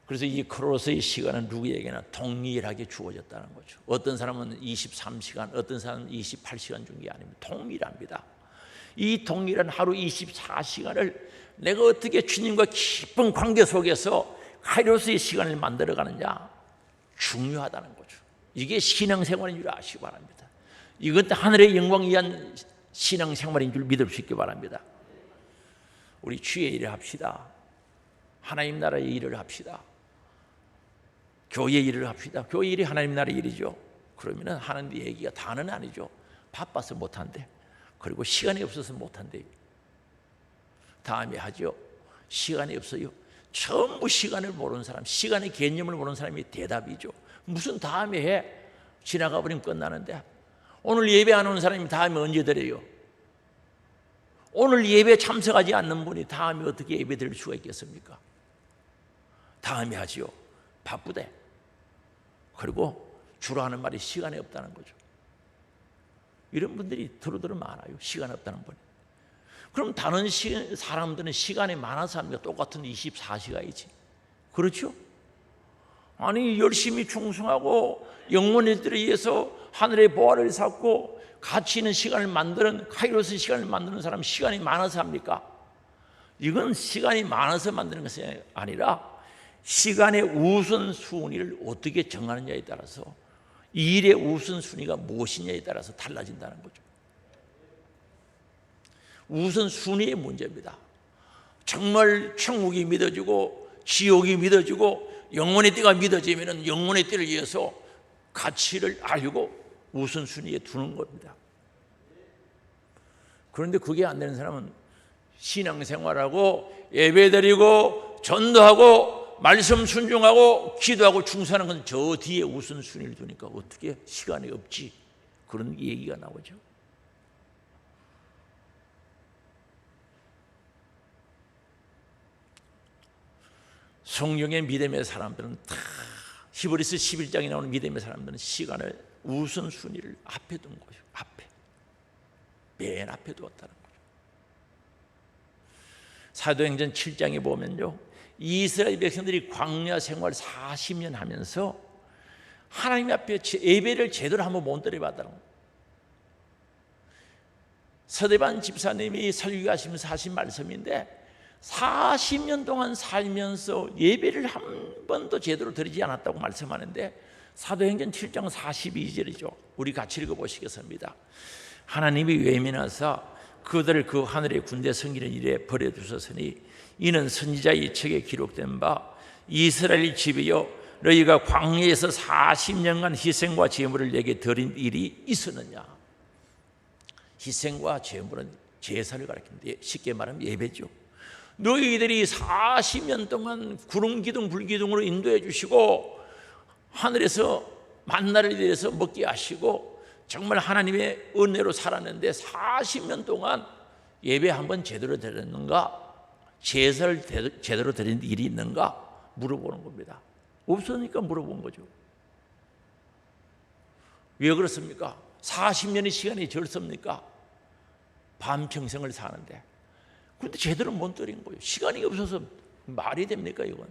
그래서 이 크로스의 시간은 누구에게나 동일하게 주어졌다는 거죠. 어떤 사람은 23시간, 어떤 사람은 28시간 준 게 아닙니다. 동일합니다. 이 동일한 하루 24시간을 내가 어떻게 주님과 깊은 관계 속에서 카이로스의 시간을 만들어가느냐, 중요하다는 거죠. 이게 신앙생활인 줄 아시기 바랍니다. 이것도 하늘의 영광을 위한 신앙생활인 줄 믿을 수 있기 바랍니다. 우리 주의 일을 합시다. 하나님 나라의 일을 합시다. 교회 일을 합시다. 교회 일이 하나님 나라의 일이죠. 그러면 하나님 얘기가 다는 아니죠. 바빠서 못한대. 그리고 시간이 없어서 못한대. 다음에 하죠. 시간이 없어요. 전부 시간을 모르는 사람, 시간의 개념을 모르는 사람이 대답이죠. 무슨 다음에 해? 지나가 버리면 끝나는데. 오늘 예배 안 오는 사람이 다음에 언제 드려요? 오늘 예배 참석하지 않는 분이 다음에 어떻게 예배 드릴 수가 있겠습니까? 다음에 하지요. 바쁘대. 그리고 주로 하는 말이 시간이 없다는 거죠. 이런 분들이 두루두루 많아요. 시간 없다는 분이. 그럼 다른 사람들은 시간이 많아서 합니까? 똑같은 24시간이지. 그렇죠? 아니 열심히 충성하고 영혼들에 의해서 하늘의 보화를 쌓고 가치 있는 시간을 만드는 카이로스 시간을 만드는 사람 시간이 많아서 합니까? 이건 시간이 많아서 만드는 것이 아니라 시간의 우선순위를 어떻게 정하느냐에 따라서 이 일의 우선순위가 무엇이냐에 따라서 달라진다는 거죠. 우선순위의 문제입니다. 정말 천국이 믿어지고 지옥이 믿어지고 영혼의 띠가 믿어지면 영혼의 띠를 위해서 가치를 알고 우선순위에 두는 겁니다. 그런데 그게 안 되는 사람은 신앙생활하고 예배드리고 전도하고 말씀 순종하고 기도하고 충성하는 건 저 뒤에 우선순위를 두니까 어떻게 시간이 없지? 그런 얘기가 나오죠. 성경의 믿음의 사람들은 다 히브리서 11장에 나오는 믿음의 사람들은 시간을 우선순위를 앞에 둔 거죠. 앞에. 맨 앞에 두었다는 거죠. 사도행전 7장에 보면요. 이스라엘 백성들이 광야 생활 40년 하면서 하나님 앞에 예배를 제대로 한번 못 드려봤다는 거예요. 서대반 집사님이 설교하시면서 하신 말씀인데 40년 동안 살면서 예배를 한 번도 제대로 드리지 않았다고 말씀하는데 사도행전 7장 42절이죠. 우리 같이 읽어보시겠습니다. 하나님이 외면하사 그들을 그 하늘의 군대 섬기는 일에 버려두셨으니 이는 선지자의 책에 기록된 바 이스라엘 집이여 너희가 광야에서 40년간 희생과 제물을 내게 드린 일이 있었느냐. 희생과 제물은 제사를 가리키는데 쉽게 말하면 예배죠. 너희들이 40년 동안 구름 기둥 불 기둥으로 인도해 주시고 하늘에서 만나를 내려서 먹게 하시고 정말 하나님의 은혜로 살았는데 40년 동안 예배 한번 제대로 드렸는가? 제사를 제대로 드린 일이 있는가? 물어보는 겁니다. 없으니까 물어본 거죠. 왜 그렇습니까? 40년의 시간이 적습니까? 반평생을 사는데. 근데 제대로 못 드린 거예요. 시간이 없어서 말이 됩니까 이건?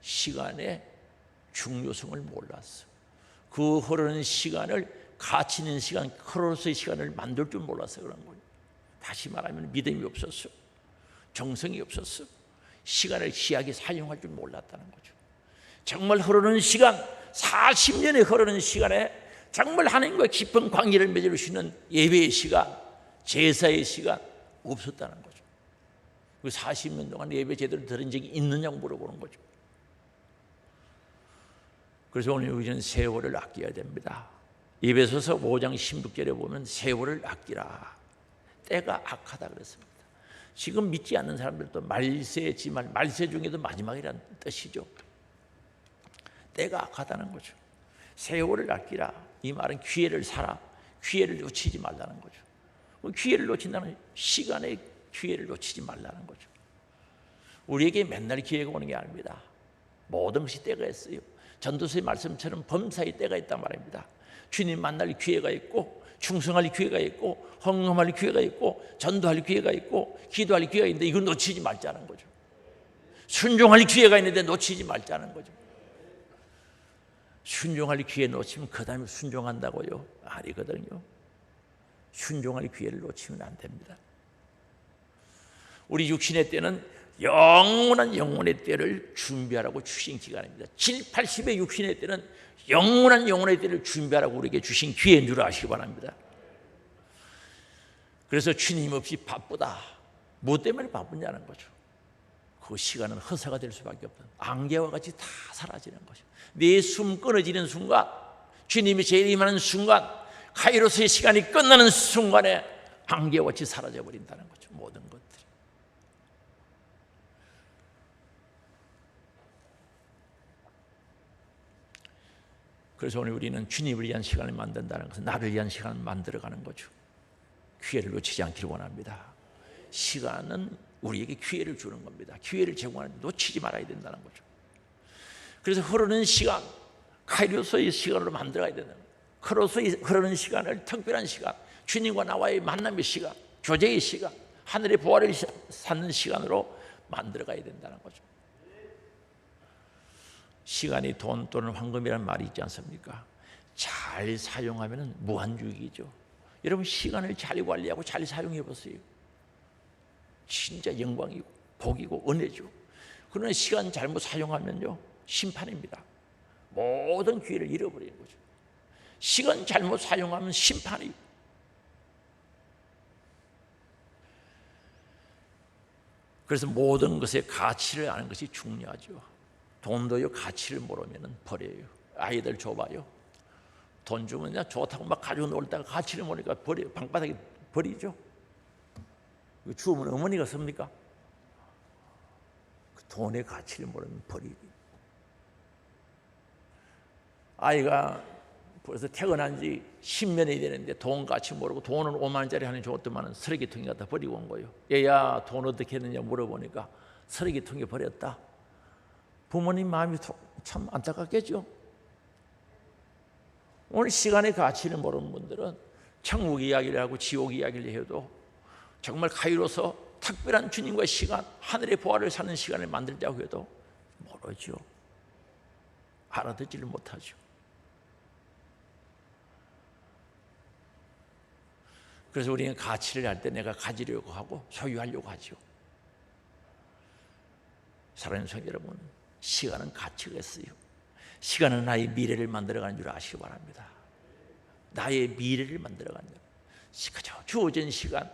시간의 중요성을 몰랐어. 그 흐르는 시간을 가치 있는 시간, 크로스의 시간을 만들 줄 몰라서 그런 거예요. 다시 말하면 믿음이 없었어. 정성이 없었어. 시간을 귀하게 사용할 줄 몰랐다는 거죠. 정말 흐르는 시간, 40년의 흐르는 시간에 정말 하나님과 깊은 관계를 맺을 수 있는 예배의 시간, 제사의 시간 없었다는 거죠. 그 40년 동안 예배 제대로 드린 적이 있느냐고 물어보는 거죠. 그래서 오늘 우리는 세월을 아껴야 됩니다. 에베소서 5장 16절에 보면 세월을 아끼라. 때가 악하다 그랬습니다. 지금 믿지 않는 사람들도 말세지만 말세 중에도 마지막이라는 뜻이죠. 때가 악하다는 거죠. 세월을 아끼라. 이 말은 기회를 살아. 기회를 놓치지 말라는 거죠. 기회를 놓친다는 시간의 기회를 놓치지 말라는 거죠. 우리에게 맨날 기회가 오는 게 아닙니다. 모든 것이 때가 있어요. 전도서의 말씀처럼 범사의 때가 있단 말입니다. 주님 만날 기회가 있고 충성할 기회가 있고 헌금할 기회가 있고 전도할 기회가 있고 기도할 기회가 있는데 이걸 놓치지 말자는 거죠. 순종할 기회가 있는데 놓치지 말자는 거죠. 순종할 기회 놓치면 그 다음에 순종한다고요? 아니거든요. 순종할 기회를 놓치면 안 됩니다. 우리 육신의 때는 영원한 영혼의 때를 준비하라고 주신 기간입니다. 7, 80의 육신의 때는 영원한 영혼의 때를 준비하라고 우리에게 주신 기회인 줄 아시기 바랍니다. 그래서 주님 없이 바쁘다. 뭐 때문에 바쁘냐는 거죠. 그 시간은 허사가 될 수밖에 없다. 안개와 같이 다 사라지는 거죠. 내 숨 끊어지는 순간, 주님이 제일 임하는 순간, 카이로스의 시간이 끝나는 순간에 안개와 같이 사라져 버린다는 거죠. 모든 것들이. 그래서 오늘 우리는 주님을 위한 시간을 만든다는 것은 나를 위한 시간을 만들어가는 거죠. 기회를 놓치지 않기를 원합니다. 시간은 우리에게 기회를 주는 겁니다. 기회를 제공하는 놓치지 말아야 된다는 거죠. 그래서 흐르는 시간, 카이로스의 시간으로 만들어야 된다는 거예요. 크로스의 흐르는 시간을 특별한 시간, 주님과 나와의 만남의 시간, 교제의 시간, 하늘의 보화를 찾는 시간으로 만들어가야 된다는 거죠. 시간이 돈 또는 황금이라는 말이 있지 않습니까? 잘 사용하면 무한주익이죠. 여러분 시간을 잘 관리하고 잘 사용해 보세요. 진짜 영광이고 복이고 은혜죠. 그러나 시간 잘못 사용하면요 심판입니다. 모든 기회를 잃어버리는 거죠. 시간 잘못 사용하면 심판이에요. 그래서 모든 것의 가치를 아는 것이 중요하죠. 돈도요 가치를 모르면 버려요. 아이들 줘봐요. 돈 주면 그냥 좋다고 막 가지고 놀다가 가치를 모르니까 버려요. 방바닥에 버리죠. 주우면 어머니가 씁니까? 그 돈의 가치를 모르면 버리고. 아이가 벌써 태어난 지 10년이 되는데 돈 가치 모르고 돈은 5만 원짜리 하나 줬더만 쓰레기통에 갖다 버리고 온 거예요. 얘야 돈 어떻게 했느냐 물어보니까 쓰레기통에 버렸다. 부모님 마음이 참 안타깝겠죠. 오늘 시간의 가치를 모르는 분들은 천국 이야기를 하고 지옥 이야기를 해도 정말 카이로서 특별한 주님과의 시간, 하늘의 보화를 사는 시간을 만들자고 해도 모르죠. 알아듣지를 못하죠. 그래서 우리는 가치를 할 때 내가 가지려고 하고 소유하려고 하죠. 사랑하는 성도 여러분, 시간은 가치가 있어요. 시간은 나의 미래를 만들어가는 줄 아시기 바랍니다. 나의 미래를 만들어가는 그저 주어진 시간,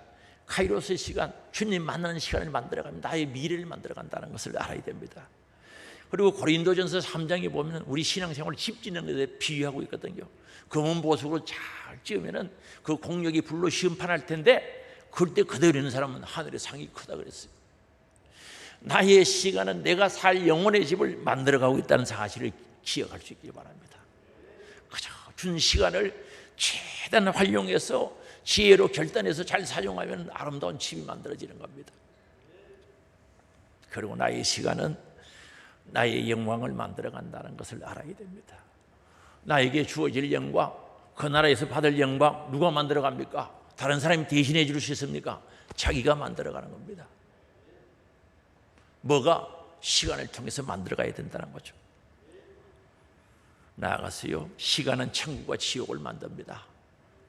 카이로스의 시간, 주님 만나는 시간을 만들어가면 나의 미래를 만들어간다는 것을 알아야 됩니다. 그리고 고린도전서 3장에 보면 우리 신앙생활을 집 짓는 것에 비유하고 있거든요. 검은 보석으로 잘 지으면 그 공력이 불로 심판할 텐데 그때 그대로 있는 사람은 하늘의 상이 크다 그랬어요. 나의 시간은 내가 살 영혼의 집을 만들어가고 있다는 사실을 기억할 수 있길 바랍니다. 그저 준 시간을 최대한 활용해서 지혜로 결단해서 잘 사용하면 아름다운 집이 만들어지는 겁니다. 그리고 나의 시간은 나의 영광을 만들어 간다는 것을 알아야 됩니다. 나에게 주어질 영광, 그 나라에서 받을 영광 누가 만들어 갑니까? 다른 사람이 대신해 줄 수 있습니까? 자기가 만들어 가는 겁니다. 뭐가? 시간을 통해서 만들어 가야 된다는 거죠. 나아가서요, 시간은 천국과 지옥을 만듭니다.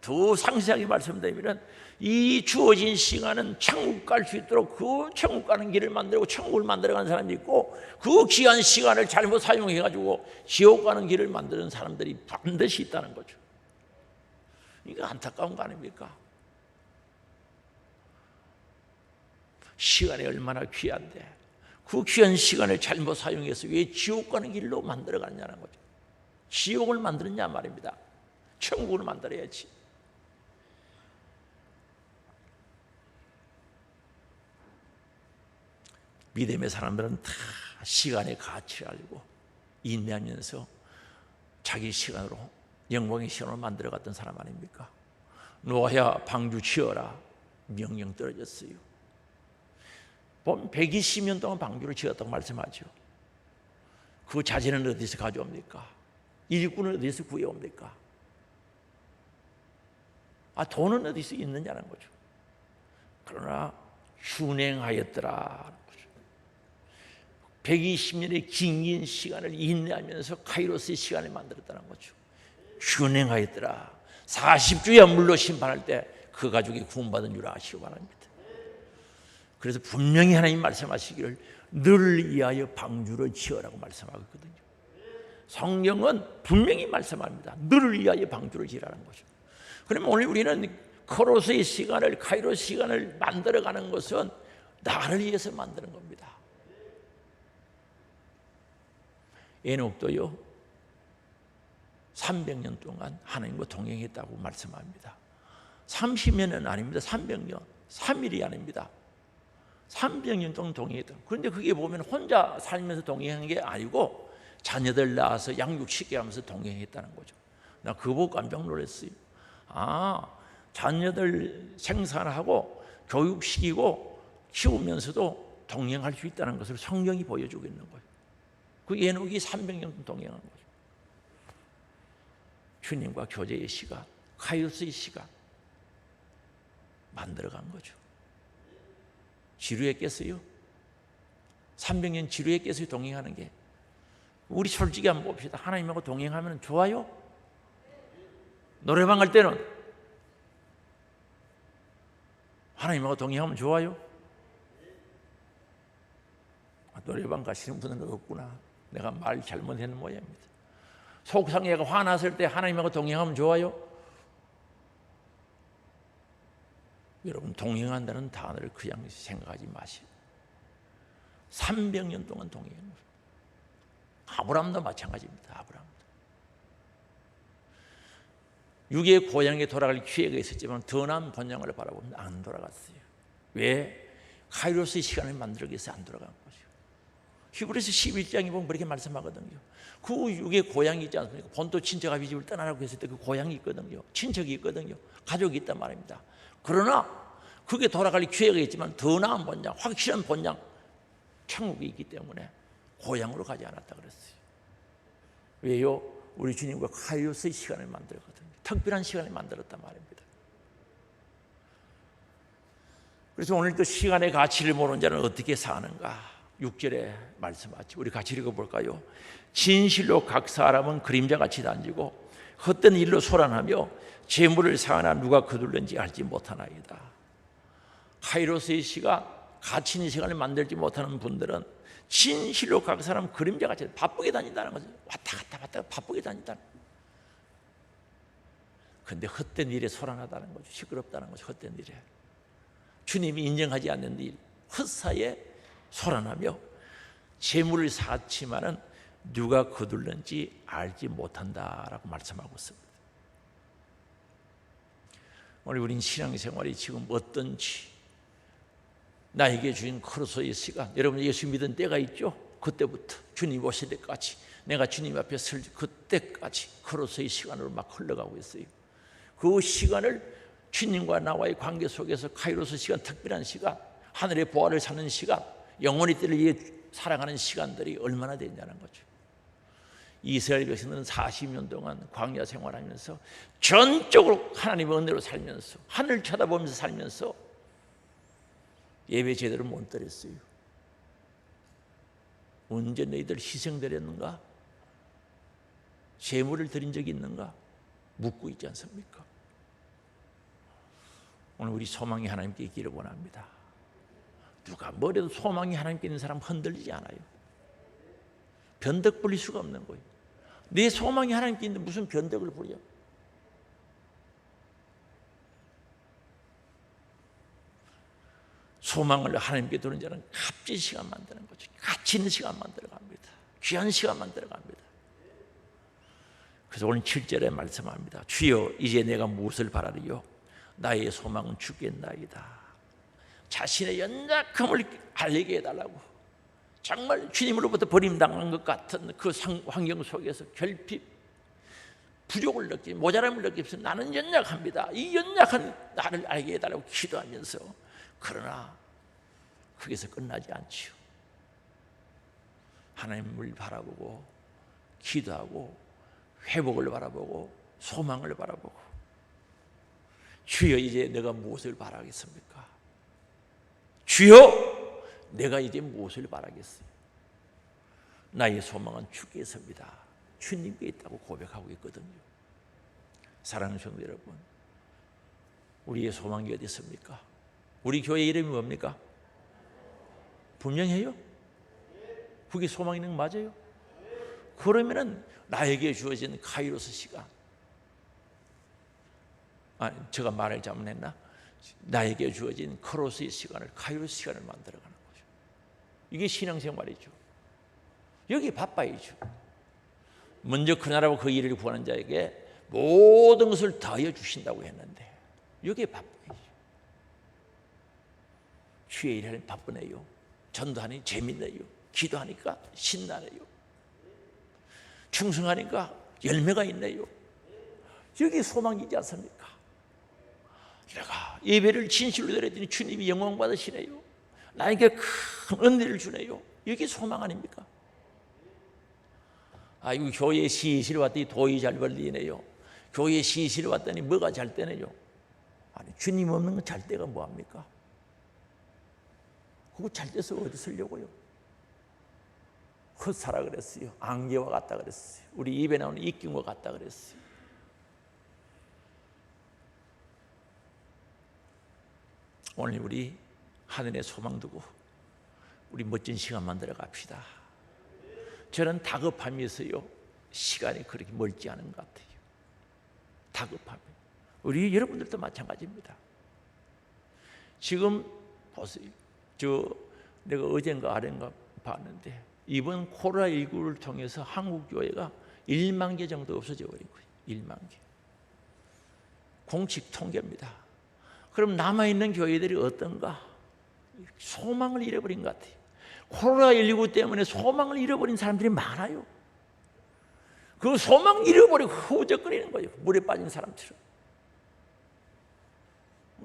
더 상세하게 말씀드리면 이 주어진 시간은 천국 갈 수 있도록 그 천국 가는 길을 만들고 천국을 만들어가는 사람이 있고, 그 귀한 시간을 잘못 사용해가지고 지옥 가는 길을 만드는 사람들이 반드시 있다는 거죠. 이거 안타까운 거 아닙니까? 시간이 얼마나 귀한데 그 귀한 시간을 잘못 사용해서 왜 지옥 가는 길로 만들어가느냐는 거죠. 지옥을 만들었냐 말입니다. 천국을 만들어야지. 믿음의 사람들은 다 시간의 가치를 알고 인내하면서 자기 시간으로 영광의 시간을 만들어갔던 사람 아닙니까? 노아야 방주 지어라 명령 떨어졌어요. 보면 120년 동안 방주를 지었다고 말씀하죠. 그 자재는 어디서 가져옵니까? 일꾼은 어디서 구해옵니까? 돈은 어디서 있느냐는 거죠. 그러나 준행하였더라. 120년의 긴 시간을 인내하면서 카이로스의 시간을 만들었다는 거죠. 준행하였더라. 40주야 물로 심판할 때 그 가족이 구원받은 줄 아시기 바랍니다. 그래서 분명히 하나님 말씀하시기를 너를 위하여 방주를 지어라고 말씀하고 있거든요. 성경은 분명히 말씀합니다. 너를 위하여 방주를 지으라는 거죠. 그러면 오늘 우리는 코로스의 시간을, 카이로스 시간을 만들어가는 것은 나를 위해서 만드는 겁니다. 에녹도요 300년 동안 하나님과 동행했다고 말씀합니다. 30년은 아닙니다. 300년, 3일이 아닙니다. 300년 동안 동행했다. 그런데 그게 보면 혼자 살면서 동행한 게 아니고 자녀들 낳아서 양육시켜 하면서 동행했다는 거죠. 나 그거 보고 깜짝 놀랐어요. 자녀들 생산하고 교육시키고 키우면서도 동행할 수 있다는 것을 성경이 보여주고 있는 거예요. 그 에녹이 300년 동행한 거죠. 주님과 교제의 시간, 카이로스의 시간 만들어간 거죠. 지루했겠어요? 300년 지루했겠어요? 동행하는 게. 우리 솔직히 한번 봅시다. 하나님하고 동행하면 좋아요? 노래방 갈 때는 하나님하고 동행하면 좋아요? 노래방 가시는 분은 없구나. 내가 말 잘못했는 모양입니다. 속상해가 화났을 때 하나님하고 동행하면 좋아요? 여러분, 동행한다는 단어를 그냥 생각하지 마시고 300년 동안 동행한 거예요. 아브라함도 마찬가지입니다. 아브라함도 육의 고향에 돌아갈 기회가 있었지만 더 나은 본향을 바라보면 안 돌아갔어요. 왜? 카이로스의 시간을 만들기 위해서 안 돌아간 거죠. 히브리서 11장에 보면 그렇게 말씀하거든요. 그 육의 고향이 있지 않습니까? 본토 친척 아비 집을 떠나라고 했을 때 그 고향이 있거든요. 친척이 있거든요. 가족이 있단 말입니다. 그러나 그게 돌아갈 기회가 있지만 더 나은 본향, 확실한 본향, 천국이 있기 때문에 고향으로 가지 않았다 그랬어요. 왜요? 우리 주님과 카이로스의 시간을 만들었거든요. 특별한 시간을 만들었단 말입니다. 그래서 오늘도 시간의 가치를 모르는 자는 어떻게 사는가? 6절에 말씀하죠. 우리 같이 읽어볼까요? 진실로 각 사람은 그림자같이 단지고 헛된 일로 소란하며 재물을 사하나 누가 거둘는지 알지 못하나이다. 카이로스의 시간, 가치 있는 시간을 만들지 못하는 분들은 진실로 각 사람 그림자같이 바쁘게 다닌다는 거죠. 왔다 갔다 바쁘게 다닌다는 거죠. 그런데 헛된 일에 소란하다는 거죠. 시끄럽다는 거죠. 헛된 일에. 주님이 인정하지 않는 일, 헛사에 소란하며 재물을 쌓지만은 누가 거둘는지 알지 못한다라고 말씀하고 있습니다. 오늘 우린 신앙생활이 지금 어떤지, 나에게 주신 크로스의 시간, 여러분 예수 믿은 때가 있죠? 그때부터 주님 오실 때까지 내가 주님 앞에 설 그때까지 걸어서의 시간으로 막 흘러가고 있어요. 그 시간을 주님과 나와의 관계 속에서 카이로스 시간, 특별한 시간, 하늘의 보화를 사는 시간, 영원히 때를 위해 살아가는 시간들이 얼마나 되냐는 거죠. 이스라엘 백성들은 40년 동안 광야 생활하면서 전적으로 하나님의 은혜로 살면서 하늘 쳐다보면서 살면서 예배 제대로 못 드렸어요. 언제 너희들 희생드렸는가? 제물을 드린 적이 있는가? 묻고 있지 않습니까? 오늘 우리 소망이 하나님께 있기를 원합니다. 누가 뭐래도 소망이 하나님께 있는 사람 흔들리지 않아요. 변덕 부릴 수가 없는 거예요. 내 소망이 하나님께 있는데 무슨 변덕을 부려? 소망을 하나님께 두는 자는 값진 시간 만드는 거죠. 가치 있는 시간 만들어갑니다. 귀한 시간 만들어갑니다. 그래서 오늘 7절에 말씀합니다. 주여 이제 내가 무엇을 바라리요? 나의 소망은 주겠나이다. 자신의 연약함을 알게 해달라고. 정말 주님으로부터 버림당한 것 같은 그 환경 속에서 결핍, 부족을 느끼고 모자람을 느끼면서 나는 연약합니다. 이 연약한 나를 알게 해달라고 기도하면서, 그러나 거기서 끝나지 않지요. 하나님을 바라보고 기도하고 회복을 바라보고 소망을 바라보고, 주여 이제 내가 무엇을 바라겠습니까? 주여 내가 이제 무엇을 바라겠어요? 나의 소망은 주께서입니다. 주님께 있다고 고백하고 있거든요. 사랑하는 성도 여러분, 우리의 소망이 어디 있습니까? 우리 교회 이름이 뭡니까? 분명해요? 그게 소망 있는 거 맞아요? 그러면은 나에게 주어진 카이로스 시간, 제가 말을 잘못했나? 나에게 주어진 크로스의 시간을, 카이로스 시간을 만들어가는 거죠. 이게 신앙생활이죠. 여기 바빠야죠. 먼저 그 나라와 그 일을 구하는 자에게 모든 것을 더하여 주신다고 했는데 여기에 바빠야죠. 주의 일하니 바쁘네요. 전도하니 재밌네요. 기도하니까 신나네요. 충성하니까 열매가 있네요. 여기 소망이지 않습니까? 내가 예배를 진실로 드렸더니 주님이 영광 받으시네요. 나에게 큰 은혜를 주네요. 이게 소망 아닙니까? 이거 교회에 시실 왔더니 돈이 잘 벌리네요. 교회에 시실 왔더니 뭐가 잘 되네요. 아니, 주님 없는 건 잘 때가 뭐합니까? 그거 잘 돼서 어디 쓰려고요? 헛살아 그랬어요. 안개와 같다 그랬어요. 우리 입에 나오는 입김과 같다 그랬어요. 오늘 우리 하늘에 소망 두고 우리 멋진 시간 만들어 갑시다. 저는 다급함에서요, 시간이 그렇게 멀지 않은 것 같아요. 다급함. 우리 여러분들도 마찬가지입니다. 지금 보세요. 내가 어젠가 아ren가 봤는데 이번 코로나19를 통해서 한국 교회가 1만 개 정도 없어져 버린 거예요. 1만 개. 공식 통계입니다. 그럼 남아있는 교회들이 어떤가? 소망을 잃어버린 것 같아요. 코로나19 때문에 소망을 잃어버린 사람들이 많아요. 그 소망 잃어버리고 허우적거리는 거예요. 물에 빠진 사람처럼.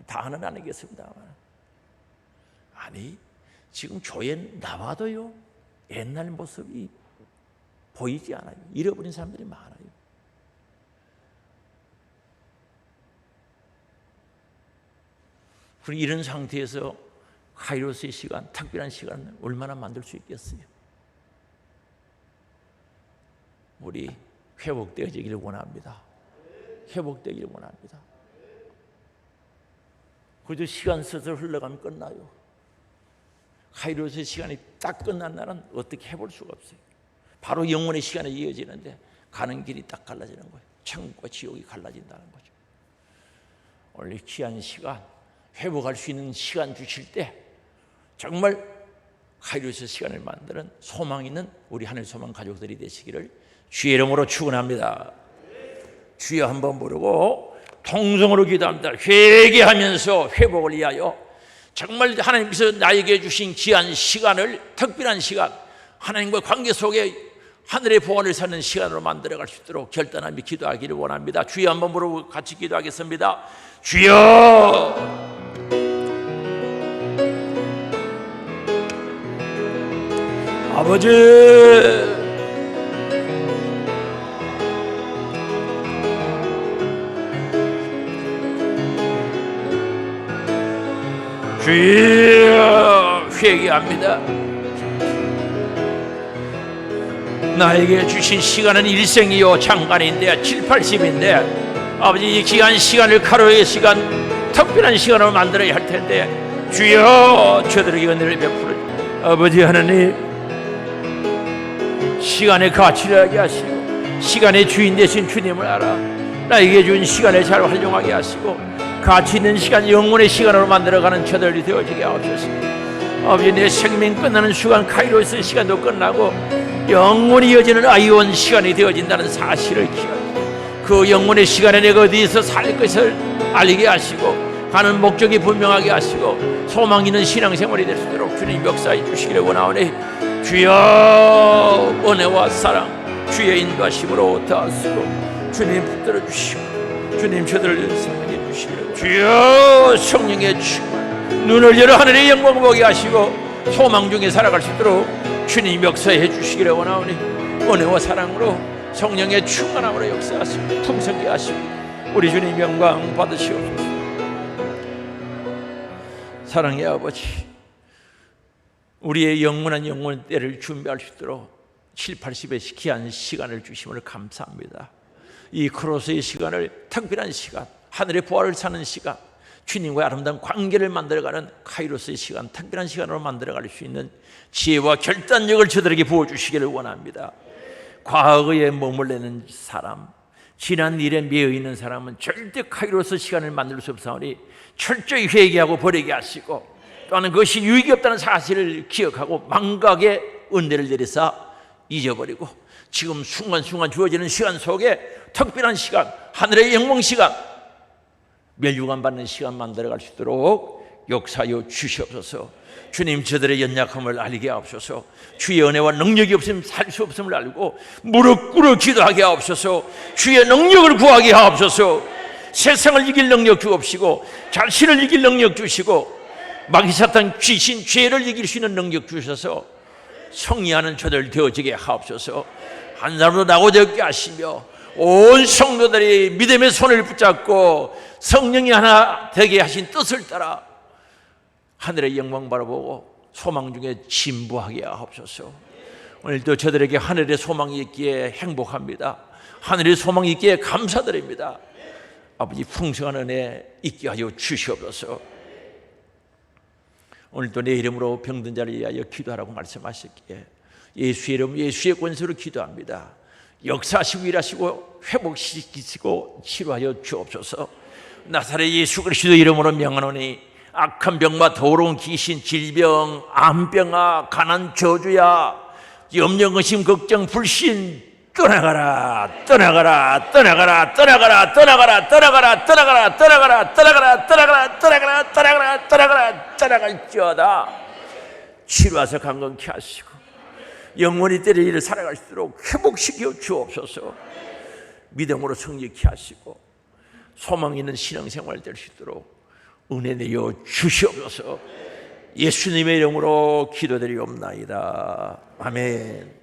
다는 아니겠습니다만, 아니 지금 교회 나와도요 옛날 모습이 보이지 않아요. 잃어버린 사람들이 많아요. 그리고 이런 상태에서 카이로스의 시간, 특별한 시간을 얼마나 만들 수 있겠어요? 우리 회복되어지기를 원합니다. 회복되기를 원합니다. 그래도 시간 스스로 흘러가면 끝나요. 카이로스의 시간이 딱 끝난 날은 어떻게 해볼 수가 없어요. 바로 영원의 시간에 이어지는데 가는 길이 딱 갈라지는 거예요. 천국과 지옥이 갈라진다는 거죠. 오늘 귀한 시간, 회복할 수 있는 시간 주실 때 정말 카이로스 시간을 만드는 소망 있는 우리 하늘 소망 가족들이 되시기를 주의 이름으로 축원합니다. 주여 한번 부르고 통성으로 기도합니다. 회개하면서 회복을 위하여 정말 하나님께서 나에게 주신 귀한 시간을, 특별한 시간, 하나님과 관계 속에 하늘의 보화를 사는 시간으로 만들어갈 수 있도록 결단하며 기도하기를 원합니다. 주여 한번 부르고 같이 기도하겠습니다. 주여, 아버지, 주여, 회개합니다. 나에게 주신 시간은 일생이요 장관인데 7, 80인데 아버지, 이 귀한 시간을 가로의 시간, 특별한 시간으로 만들어야 할 텐데 주여, 저들에게 은혜를 베풀어 아버지 하나님, 시간의 가치를 알게 하시고 시간의 주인 되신 주님을 알아 나에게 준 시간을 잘 활용하게 하시고 가치 있는 시간, 영혼의 시간으로 만들어가는 저들이 되어지게 하옵소서. 아버지, 내 생명 끝나는 시간, 카이로스 시간도 끝나고 영원히 이어지는 아이온 시간이 되어진다는 사실을 기억하고 그 영혼의 시간에 내가 어디서 살 것을 알게 하시고 가는 목적이 분명하게 하시고 소망 있는 신앙생활이 될 수 있도록 주님 역사해 주시기를 원하오니 주여, 은혜와 사랑 주의 인도하심으로 다하시고 주님 붙들어 주시고 주님 저들을 사랑해 주시기를 주여, 성령의 충만 눈을 열어 하늘의 영광 보게 하시고 소망 중에 살아갈 수 있도록 주님 역사해 주시기를 원하오니 은혜와 사랑으로 성령의 충만함으로 역사하시고 풍성케 하시고 우리 주님 영광 받으시옵소서. 사랑의 아버지, 우리의 영원한 영혼 때를 준비할 수 있도록 7, 80의 귀한 시간을 주심을 감사합니다. 이 크로스의 시간을 특별한 시간, 하늘의 보화를 사는 시간, 주님과의 아름다운 관계를 만들어가는 카이로스의 시간, 특별한 시간으로 만들어갈 수 있는 지혜와 결단력을 저들에게 부어주시기를 원합니다. 과거에 머물러있는 사람, 지난 일에 매여있는 사람은 절대 카이로스 시간을 만들 수 없사오니 철저히 회개하고 버리게 하시고 또한 그것이 유익이 없다는 사실을 기억하고 망각의 은혜를 내리사 잊어버리고 지금 순간순간 주어지는 시간 속에 특별한 시간, 하늘의 영광 시간, 멸류관 받는 시간 만들어갈 수 있도록 역사하여 주시옵소서. 주님, 저들의 연약함을 알게 하옵소서. 주의 은혜와 능력이 없으면 살 수 없음을 알고 무릎 꿇어 기도하게 하옵소서. 주의 능력을 구하게 하옵소서. 세상을 이길 능력 주옵시고 자신을 이길 능력 주시고 마귀 사탄 귀신 죄를 이길 수 있는 능력 주셔서 승리하는 저들 되어지게 하옵소서. 한 사람도 나고자 없게 하시며 온 성도들이 믿음의 손을 붙잡고 성령이 하나 되게 하신 뜻을 따라 하늘의 영광 바라보고 소망 중에 진보하게 하옵소서. 오늘도 저들에게 하늘의 소망이 있기에 행복합니다. 하늘의 소망이 있기에 감사드립니다. 아버지, 풍성한 은혜 있게 하여 주시옵소서. 오늘도 내 이름으로 병든 자를 위하여 기도하라고 말씀하셨기에 예수의 이름, 예수의 권세로 기도합니다. 역사하시고 일하시고 회복시키시고 치료하여 주옵소서. 나사렛 예수 그리스도 이름으로 명하노니 악한 병과 더러운 귀신, 질병, 암병아, 가난, 저주야, 염려, 의심, 걱정, 불신 떠나가라, 떠나가라, 떠나가라, 떠나가라, 떠나가라, 떠나가라, 떠나가라, 떠나가라, 떠나가라, 떠나가라, 떠나가라, 떠나가라, 떠나가라, 떠나갈지어다. 치료하사 강건케 하시고 영원히 때를 일을 살아갈 수 있도록 회복시켜 주옵소서. 믿음으로 성립케 하시고 소망 있는 신앙생활 될 수 있도록 은혜 내려 주시옵소서. 예수님의 이름으로 기도드리옵나이다. 아멘.